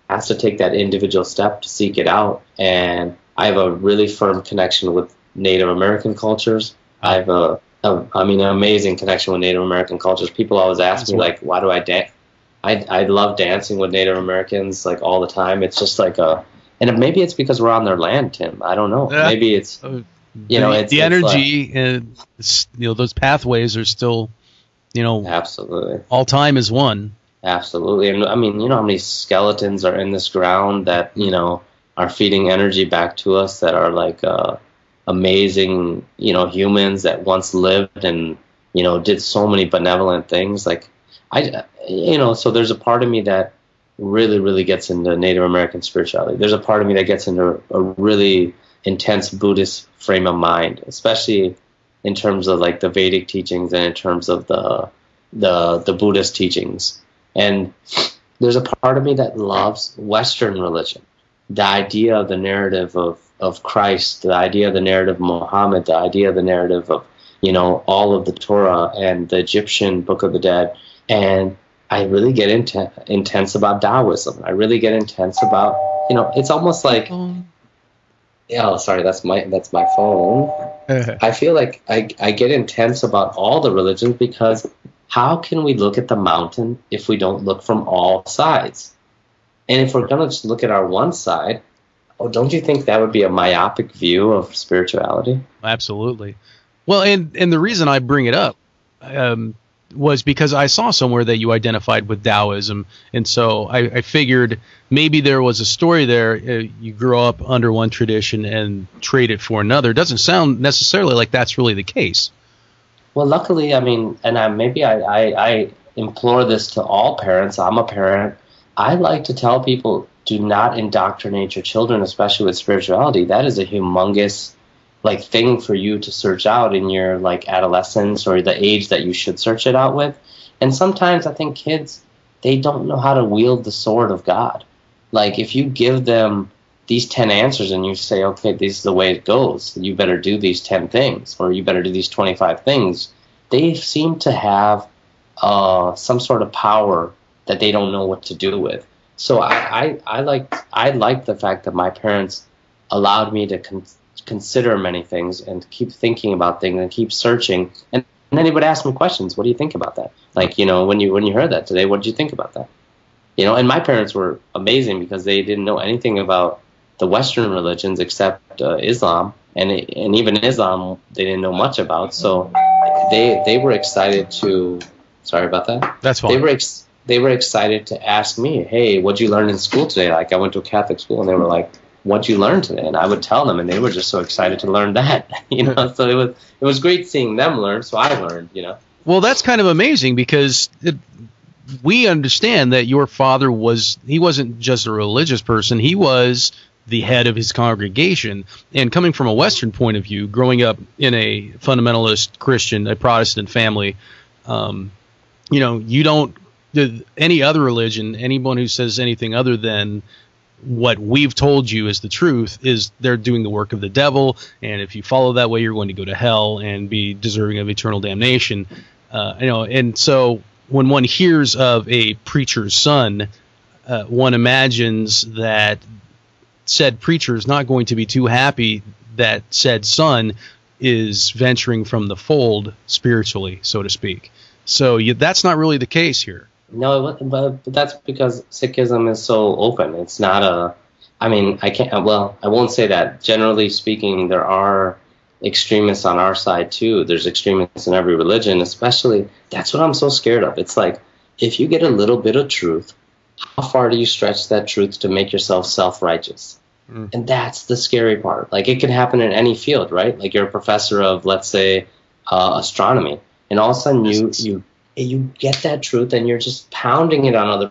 has to take that individual step to seek it out. And I have a really firm connection with Native American cultures. I have a I mean, an amazing connection with Native American cultures. People always ask me, like, why do I dance? I love dancing with Native Americans, like, all the time. It's just like and maybe it's because we're on their land, Tim. I don't know. Maybe it's, it's the energy and, those pathways are still, absolutely. All time is one. Absolutely. And I mean, how many skeletons are in this ground that, are feeding energy back to us, that are like, amazing, humans that once lived and, did so many benevolent things. Like, so there's a part of me that really, really gets into Native American spirituality. There's a part of me that gets into a really intense Buddhist frame of mind, especially in terms of like the Vedic teachings and in terms of the Buddhist teachings. And there's a part of me that loves Western religion, the idea of the narrative of Christ, the idea of the narrative of Muhammad, the idea of the narrative of, all of the Torah and the Egyptian Book of the Dead. And I really get intense about Taoism. I really get intense about, it's almost like, sorry, that's my phone. I feel like I get intense about all the religions, because how can we look at the mountain if we don't look from all sides? And if we're going to just look at our one side, don't you think that would be a myopic view of spirituality? Absolutely. Well, and the reason I bring it up was because I saw somewhere that you identified with Taoism, and so I figured maybe there was a story there. You grow up under one tradition and trade it for another. It doesn't sound necessarily like that's really the case. Well, luckily, I mean, and I implore this to all parents. I'm a parent. I like to tell people, do not indoctrinate your children, especially with spirituality. That is a humongous thing for you to search out in your adolescence, or the age that you should search it out with. And sometimes I think kids, they don't know how to wield the sword of God. Like, if you give them these 10 answers and you say, okay, this is the way it goes, you better do these 10 things, or you better do these 25 things, they seem to have some sort of power that they don't know what to do with. So I like the fact that my parents allowed me to consider many things and keep thinking about things and keep searching. And then they would ask me questions. What do you think about that? Like, when you heard that today, what did you think about that? And my parents were amazing, because they didn't know anything about the Western religions except Islam, and even Islam they didn't know much about. So they were excited to. Sorry about that. That's fine. They were excited to ask me, hey, what'd you learn in school today? Like, I went to a Catholic school, and they were like, what'd you learn today? And I would tell them, and they were just so excited to learn that. So it was great seeing them learn. So I learned. Well, that's kind of amazing, because we understand that your father he wasn't just a religious person. He was the head of his congregation. And coming from a Western point of view, growing up in a fundamentalist Christian, a Protestant family, you don't, any other religion, anyone who says anything other than what we've told you is the truth, is they're doing the work of the devil. And if you follow that way, you're going to go to hell and be deserving of eternal damnation. And so when one hears of a preacher's son, one imagines that said preacher is not going to be too happy that said son is venturing from the fold spiritually, so to speak. So that's not really the case here. No, but that's because Sikhism is so open. It's not I won't say that. Generally speaking, there are extremists on our side too. There's extremists in every religion, especially. That's what I'm so scared of. It's like, if you get a little bit of truth, how far do you stretch that truth to make yourself self-righteous? And that's the scary part. Like, it can happen in any field, right? Like, you're a professor of, let's say, astronomy, and all of a sudden you get that truth and you're just pounding it on other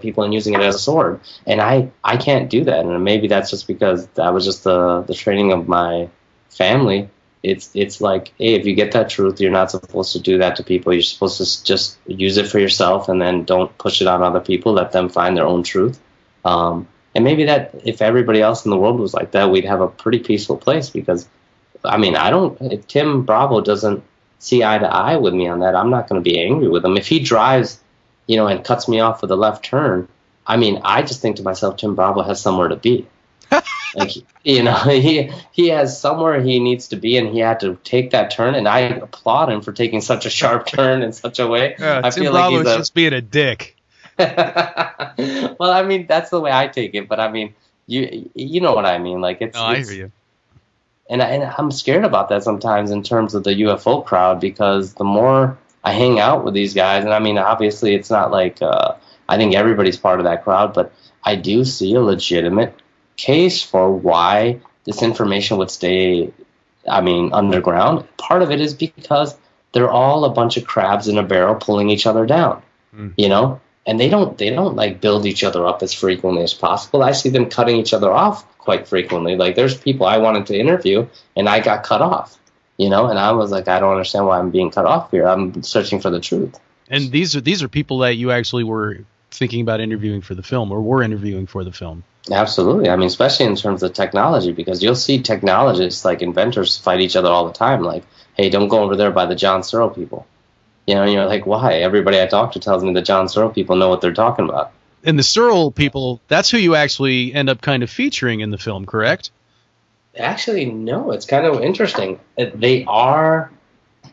people and using it as a sword. And I can't do that. And maybe that's just because that was just the training of my family. It's like, hey, if you get that truth, you're not supposed to do that to people. You're supposed to just use it for yourself, and then don't push it on other people. Let them find their own truth. And maybe that if everybody else in the world was like that, we'd have a pretty peaceful place. Because, if Tim Bravo doesn't see eye to eye with me on that, I'm not going to be angry with him. If he drives, and cuts me off with a left turn, I just think to myself, Tim Bravo has somewhere to be. Like, you know, he has somewhere he needs to be, and he had to take that turn, and I applaud him for taking such a sharp turn in such a way. I Tim Bravo's just being a dick. Well, I mean, that's the way I take it, but I mean, you know what I mean. Like, I hear you. And I'm scared about that sometimes in terms of the UFO crowd, because the more I hang out with these guys, and I mean, obviously it's not like I think everybody's part of that crowd, but I do see a legitimate case for why this information would stay, I mean, underground. Part of it is because they're all a bunch of crabs in a barrel pulling each other down, you know? And they don't like build each other up as frequently as possible. I see them cutting each other off quite frequently. Like, there's people I wanted to interview and I got cut off, you know, and I was like, I don't understand why I'm being cut off here. I'm searching for the truth. And these are people that you actually were thinking about interviewing for the film, or were interviewing for the film. Absolutely. I mean, especially in terms of technology, because you'll see technologists, like inventors, fight each other all the time. Like, hey, don't go over there by the John Searle people. You know, and you're like, why? Everybody I talk to tells me the John Searle people know what they're talking about. And the Searle people, that's who you actually end up kind of featuring in the film, correct? Actually, no. It's kind of interesting. They are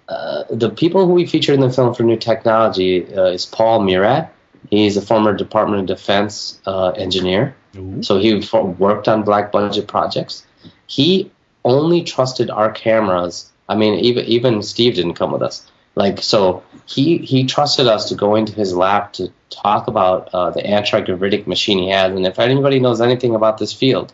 the people who we featured in the film for new technology is Paul Murat. He's a former Department of Defense engineer. Ooh. So he worked on black budget projects. He only trusted our cameras. I mean, even Steve didn't come with us. Like, so he trusted us to go into his lab to talk about the anti-gravitic machine he has. And if anybody knows anything about this field,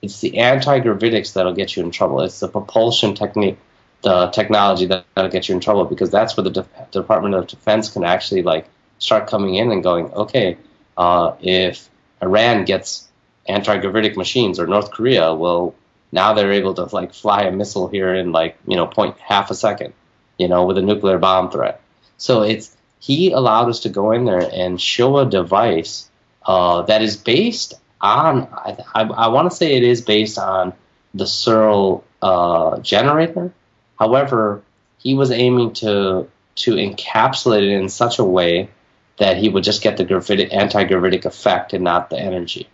it's the anti-gravitics that'll get you in trouble. It's the propulsion technique, the technology that'll get you in trouble, because that's where the Department of Defense can actually, like, start coming in and going, okay, if Iran gets anti-gravitic machines, or North Korea, well, now they're able to, like, fly a missile here in, like, you know, half a second. You know, with a nuclear bomb threat. So he allowed us to go in there and show a device that is based on, I want to say it is based on the Searle generator. However, he was aiming to encapsulate it in such a way that he would just get the anti-gravitic effect and not the energy.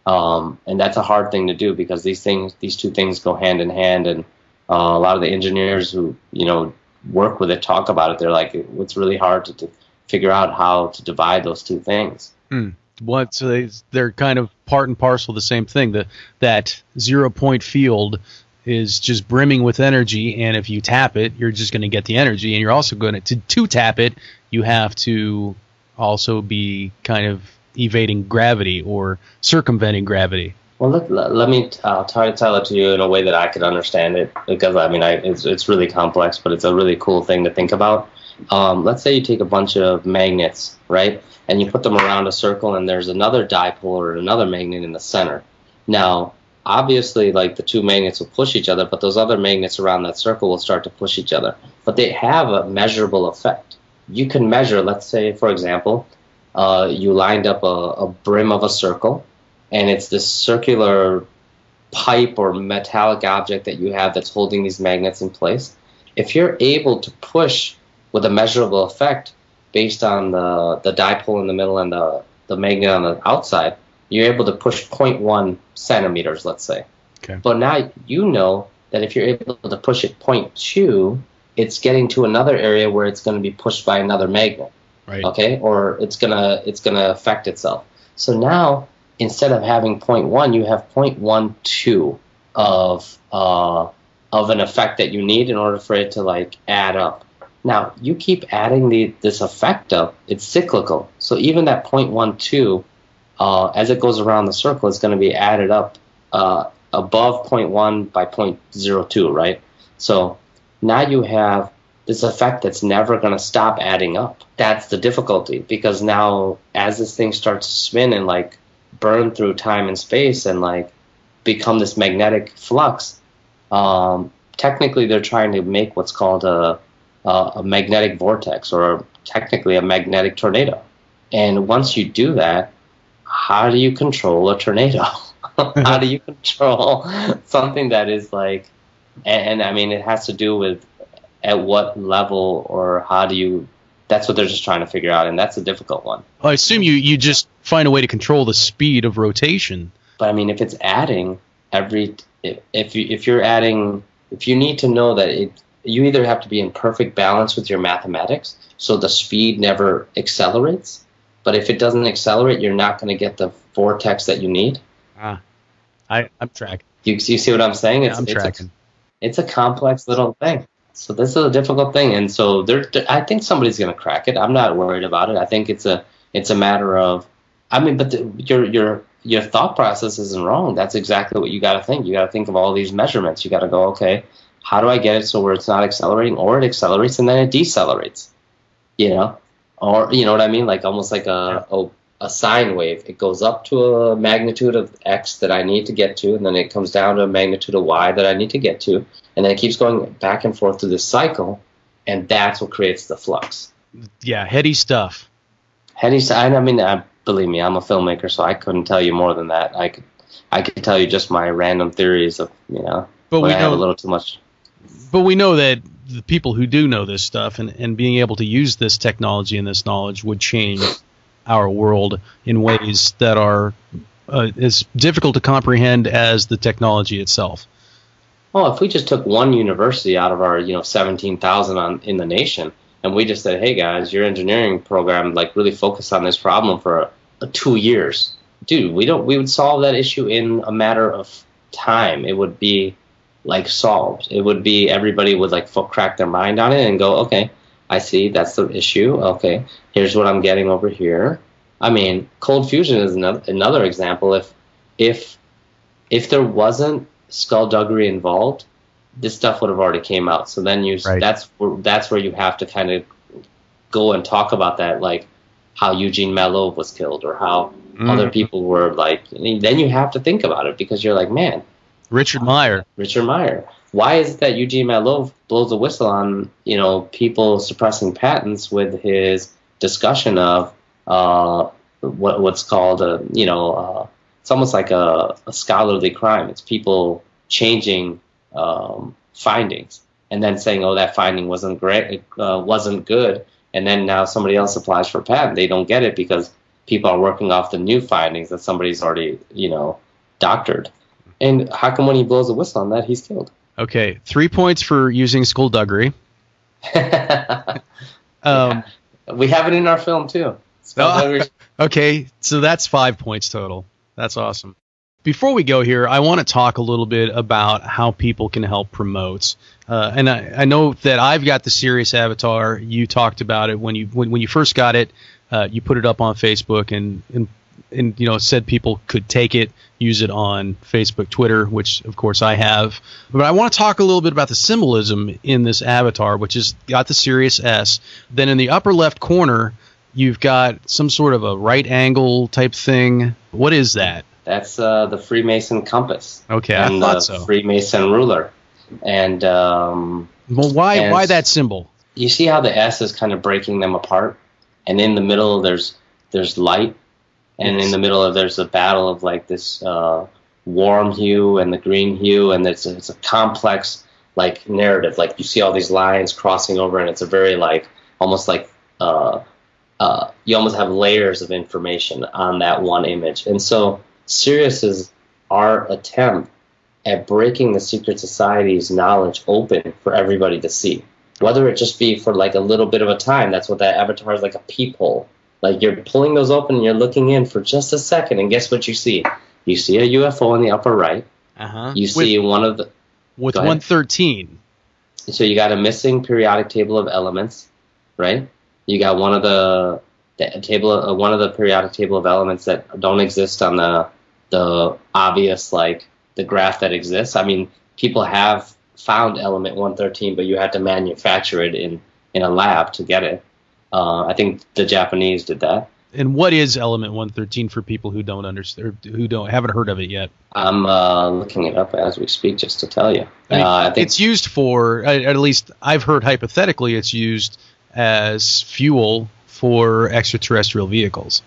And that's a hard thing to do, because these two things go hand in hand, and a lot of the engineers who, you know, work with it talk about it. They're like, it's really hard to figure out how to divide those two things. So they're kind of part and parcel of the same thing. That 0 point field is just brimming with energy, and if you tap it, you're just going to get the energy, and you're also going to tap it, you have to also be kind of evading gravity or circumventing gravity. Well, let me try to tell it to you in a way that I could understand it, because, I mean, it's really complex, but it's a really cool thing to think about. Let's say you take a bunch of magnets, right, and you put them around a circle, and there's another dipole or another magnet in the center. Now, obviously, like, the two magnets will push each other, but those other magnets around that circle will start to push each other. But they have a measurable effect. You can measure, let's say, for example, you lined up a brim of a circle, and it's this circular pipe or metallic object that you have that's holding these magnets in place. If you're able to push with a measurable effect based on the dipole in the middle and the magnet on the outside, you're able to push 0.1 centimeters, let's say. Okay. But now you know that if you're able to push it 0.2, it's getting to another area where it's going to be pushed by another magnet. Right. Okay? Or it's gonna affect itself. So now, instead of having 0.1, you have 0.12 of an effect that you need in order for it to, like, add up. Now, you keep adding this effect up, it's cyclical. So even that 0.12, as it goes around the circle, is going to be added up above 0.1 by 0.02, right? So now you have this effect that's never going to stop adding up. That's the difficulty, because now as this thing starts to spin and, like, burn through time and space and, like, become this magnetic flux, technically they're trying to make what's called a magnetic vortex, or technically a magnetic tornado. And once you do that, how do you control a tornado? How do you control something that is like, and I mean, it has to do with at what level, or how do you, that's what they're just trying to figure out, and that's a difficult one. Well, I assume you just find a way to control the speed of rotation. But I mean, if it's adding if you need to know that you either have to be in perfect balance with your mathematics, so the speed never accelerates, but if it doesn't accelerate, you're not going to get the vortex that you need. I'm tracking. You see what I'm saying? Yeah, I'm tracking. It's a complex little thing. So this is a difficult thing, and so I think somebody's going to crack it. I'm not worried about it. I think it's a matter of, but your thought process isn't wrong. That's exactly what you got to think. You got to think of all these measurements. You got to go, okay, how do I get it so where it's not accelerating, or it accelerates and then it decelerates, or you know what I mean, like almost like a sine wave. It goes up to a magnitude of X that I need to get to, and then it comes down to a magnitude of Y that I need to get to, and then it keeps going back and forth through this cycle, and that's what creates the flux. Yeah, heady stuff. Believe me, I'm a filmmaker, so I couldn't tell you more than that. I could tell you just my random theories of, but we have a little too much. But we know that the people who do know this stuff and being able to use this technology and this knowledge would change our world in ways that are as difficult to comprehend as the technology itself. Well, if we just took one university out of our 17,000 in the nation, and we just said, hey guys, your engineering program really focused on this problem for 2 years, dude, we would solve that issue in a matter of time. It would be solved. It would be, everybody would crack their mind on it and go, okay, I see, that's the issue. Okay, here's what I'm getting over here. Cold fusion is another example. If there wasn't skullduggery involved, this stuff would have already came out. So then that's where you have to kind of go and talk about that, like how Eugene Malov was killed, or how other people were then you have to think about it, because you're like, man, Richard Meyer. Why is it that Eugene Malov blows a whistle on people suppressing patents with his discussion of what's called it's almost like a scholarly crime. It's people changing findings and then saying, oh, that finding wasn't great, wasn't good, and then now somebody else applies for a patent. They don't get it because people are working off the new findings that somebody's already doctored. And how come when he blows a whistle on that, he's killed? Okay, 3 points for using skullduggery. We have it in our film too. Okay, so that's 5 points total. That's awesome. Before we go here, I want to talk a little bit about how people can help promote. And I know that I've got the Sirius avatar. You talked about it when you first got it. You put it up on Facebook and said people could take it, use it on Facebook, Twitter, which of course I have. But I want to talk a little bit about the symbolism in this avatar, which has got the Sirius S. Then in the upper left corner, you've got some sort of a right angle type thing. What is that? That's the Freemason compass. Okay, and I thought so. Freemason ruler. And why that symbol? You see how the S is kind of breaking them apart, and in the middle there's light, and in the middle there's a battle of this warm hue and the green hue, and it's a complex narrative. You see all these lines crossing over, and it's a very almost you almost have layers of information on that one image. And so Sirius is our attempt at breaking the secret society's knowledge open for everybody to see, whether it just be for a little bit of a time. That's what that avatar is, like a peephole. You're pulling those open and you're looking in for just a second, and guess what you see? You see a UFO in the upper right. You see one of the... With 113. So you got a missing periodic table of elements, right? You got one of the periodic table of elements that don't exist on the obvious, the graph that exists. People have found element 113, but you had to manufacture it in a lab to get it. I think the Japanese did that. And what is element 113 for people who don't understand, or haven't heard of it yet? I'm looking it up as we speak just to tell you. I think it's used for, at least I've heard hypothetically, it's used as fuel for extraterrestrial vehicles.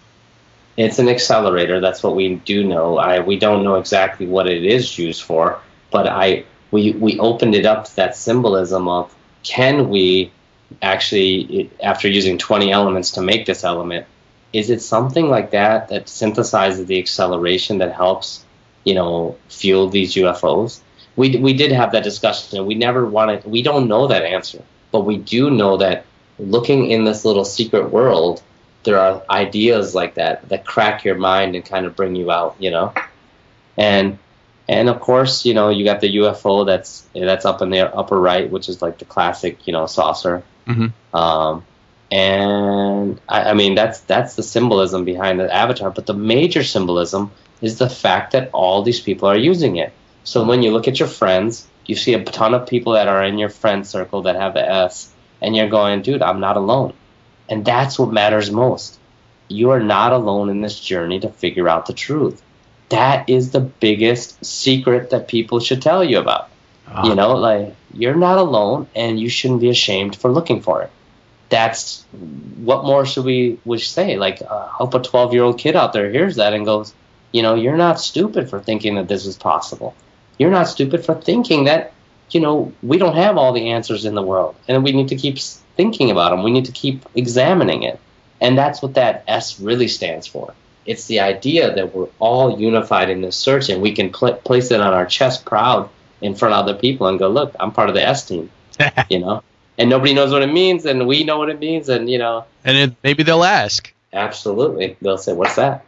It's an accelerator. That's what we do know. We don't know exactly what it is used for, but we opened it up to that symbolism of, can we actually, after using 20 elements to make this element, is it something like that synthesizes the acceleration that helps fuel these UFOs? We did have that discussion, and we don't know that answer, but we do know that looking in this little secret world, there are ideas like that crack your mind and kind of bring you out, and of course, you got the UFO that's up in the upper right, which is like the classic, saucer. Mm-hmm. And I mean, that's the symbolism behind the avatar, but the major symbolism is the fact that all these people are using it. So when you look at your friends, you see a ton of people that are in your friend circle that have the S, and you're going, dude, I'm not alone. And that's what matters most. You are not alone in this journey to figure out the truth. That is the biggest secret that people should tell you about. You're not alone, and you shouldn't be ashamed for looking for it. That's what more should we say? I hope a 12-year-old kid out there hears that and goes, you're not stupid for thinking that this is possible. You're not stupid for thinking that, we don't have all the answers in the world, and we need to keep thinking about them. We need to keep examining it. And that's what that S really stands for. It's the idea that we're all unified in this search, and we can place it on our chest proud in front of other people and go, look, I'm part of the S team, And nobody knows what it means, and we know what it means, and, And then maybe they'll ask. Absolutely. They'll say, what's that?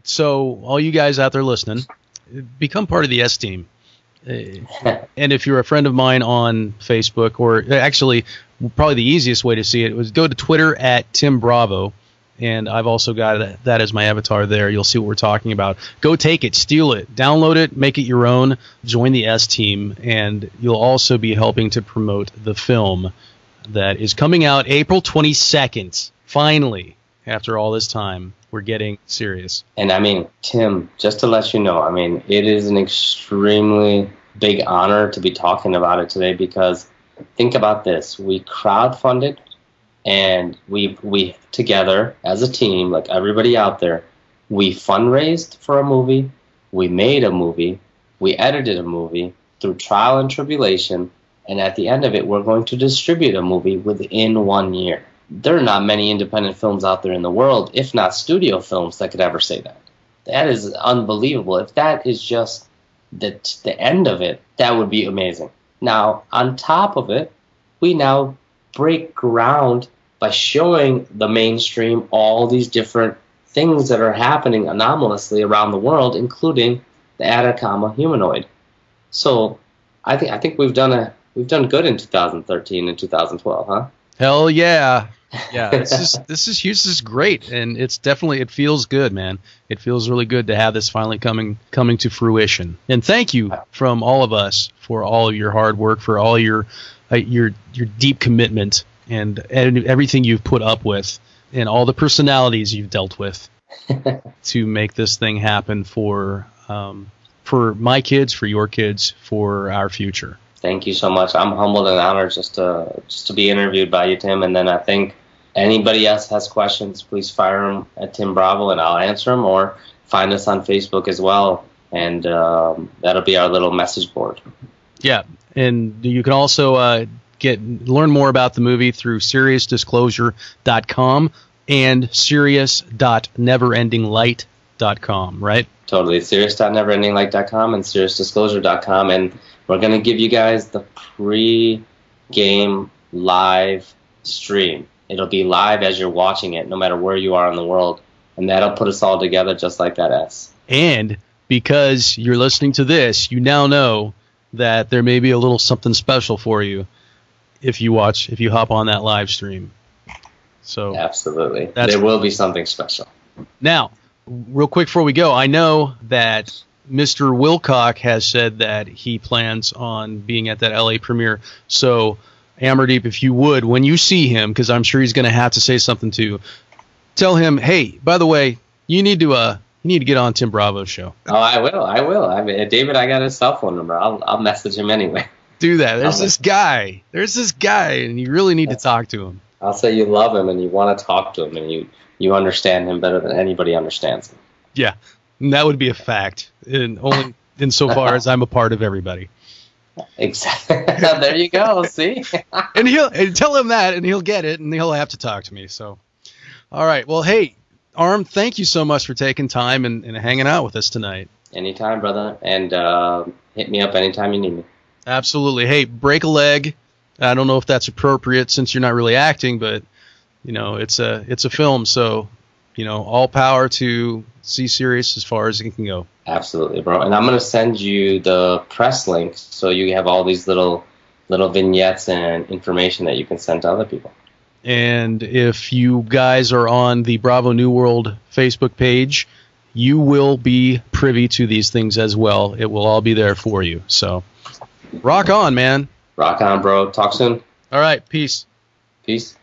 So all you guys out there listening, become part of the S team. And if you're a friend of mine on Facebook, or actually probably the easiest way to see it was go to Twitter at Tim Bravo, and I've also got that as my avatar there. You'll see what we're talking about. Go take it, steal it, download it, make it your own, join the S team, and you'll also be helping to promote the film that is coming out April 22nd. Finally, after all this time, we're getting serious. And I mean, Tim, just to let you know, it is an extremely big honor to be talking about it today, because think about this. We crowdfunded, and we together as a team, like everybody out there, we fundraised for a movie, we made a movie, we edited a movie through trial and tribulation, and at the end of it, we're going to distribute a movie within 1 year. There are not many independent films out there in the world, if not studio films, that could ever say that. That is unbelievable. If that is just the end of it, that would be amazing. Now, on top of it, we now break ground by showing the mainstream all these different things that are happening anomalously around the world, including the Atacama humanoid. So I think we've done good in 2013 and 2012, huh? Hell yeah. Yeah, this is huge. This is great, and it feels good, man. It feels really good to have this finally coming to fruition. And thank you from all of us for all of your hard work, for all your deep commitment, and everything you've put up with, and all the personalities you've dealt with to make this thing happen for my kids, for your kids, for our future. Thank you so much. I'm humbled and honored just to be interviewed by you, Tim. And then I think anybody else has questions, please fire them at Tim Bravo, and I'll answer them, or find us on Facebook as well, and that'll be our little message board. Yeah, and you can also learn more about the movie through SIRIUSdisclosure.com and Sirius.neverendinglight.com, right? Totally. Sirius.neverendinglight.com and SIRIUSdisclosure.com, and we're going to give you guys the pre-game live stream. It'll be live as you're watching it, no matter where you are in the world, and that'll put us all together just like that S. And because you're listening to this, you now know that there may be a little something special for you if you hop on that live stream. So absolutely, there will be something special. Now, real quick before we go, I know that Mr. Wilcock has said that he plans on being at that LA premiere. So, Amardeep, if you would, when you see him, because I'm sure he's going to have to say something to you, tell him, hey, by the way, you need to get on Tim Bravo's show. Oh, I will. I mean, David, I got his cell phone number. I'll message him anyway. Do that. There's this guy, and you really need to talk to him. I'll say you love him and you want to talk to him, and you understand him better than anybody understands him. Yeah. And that would be a fact, and only insofar as I'm a part of everybody. Exactly. There you go. See? and tell him that, and he'll get it, and he'll have to talk to me. So, all right. Well, hey, Arm, thank you so much for taking time and hanging out with us tonight. Anytime, brother. And hit me up anytime you need me. Absolutely. Hey, break a leg. I don't know if that's appropriate since you're not really acting, but it's a film, so all power to see Sirius as far as it can go. Absolutely, bro. And I'm gonna send you the press link so you have all these little vignettes and information that you can send to other people. And if you guys are on the Bravo New World Facebook page, you will be privy to these things as well. It will all be there for you. So rock on, man. Rock on, bro. Talk soon. All right. Peace. Peace.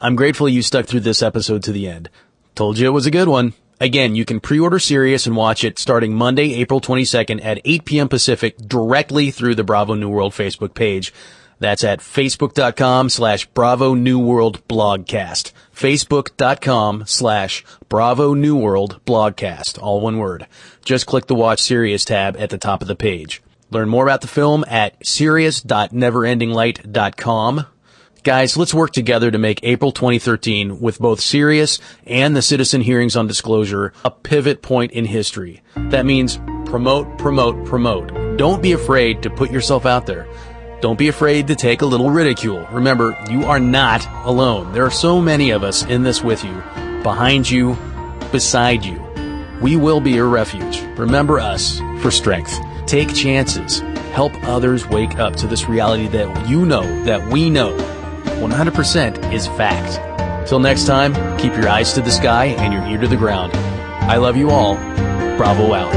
I'm grateful you stuck through this episode to the end. Told you it was a good one. Again, you can pre-order Sirius and watch it starting Monday, April 22nd at 8 p.m. Pacific directly through the Bravo New World Facebook page. That's at facebook.com/Bravo New World Blogcast. Facebook.com/Bravo New World Blogcast. All one word. Just click the Watch Sirius tab at the top of the page. Learn more about the film at sirius.neverendinglight.com. Guys, let's work together to make April 2013, with both Sirius and the citizen hearings on disclosure, a pivot point in history. That means promote, promote, promote. Don't be afraid to put yourself out there. Don't be afraid to take a little ridicule. Remember, you are not alone. There are so many of us in this with you, behind you, beside you. We will be your refuge. Remember us for strength. Take chances. Help others wake up to this reality that that we know 100% is fact. Till next time, keep your eyes to the sky and your ear to the ground. I love you all. Bravo out.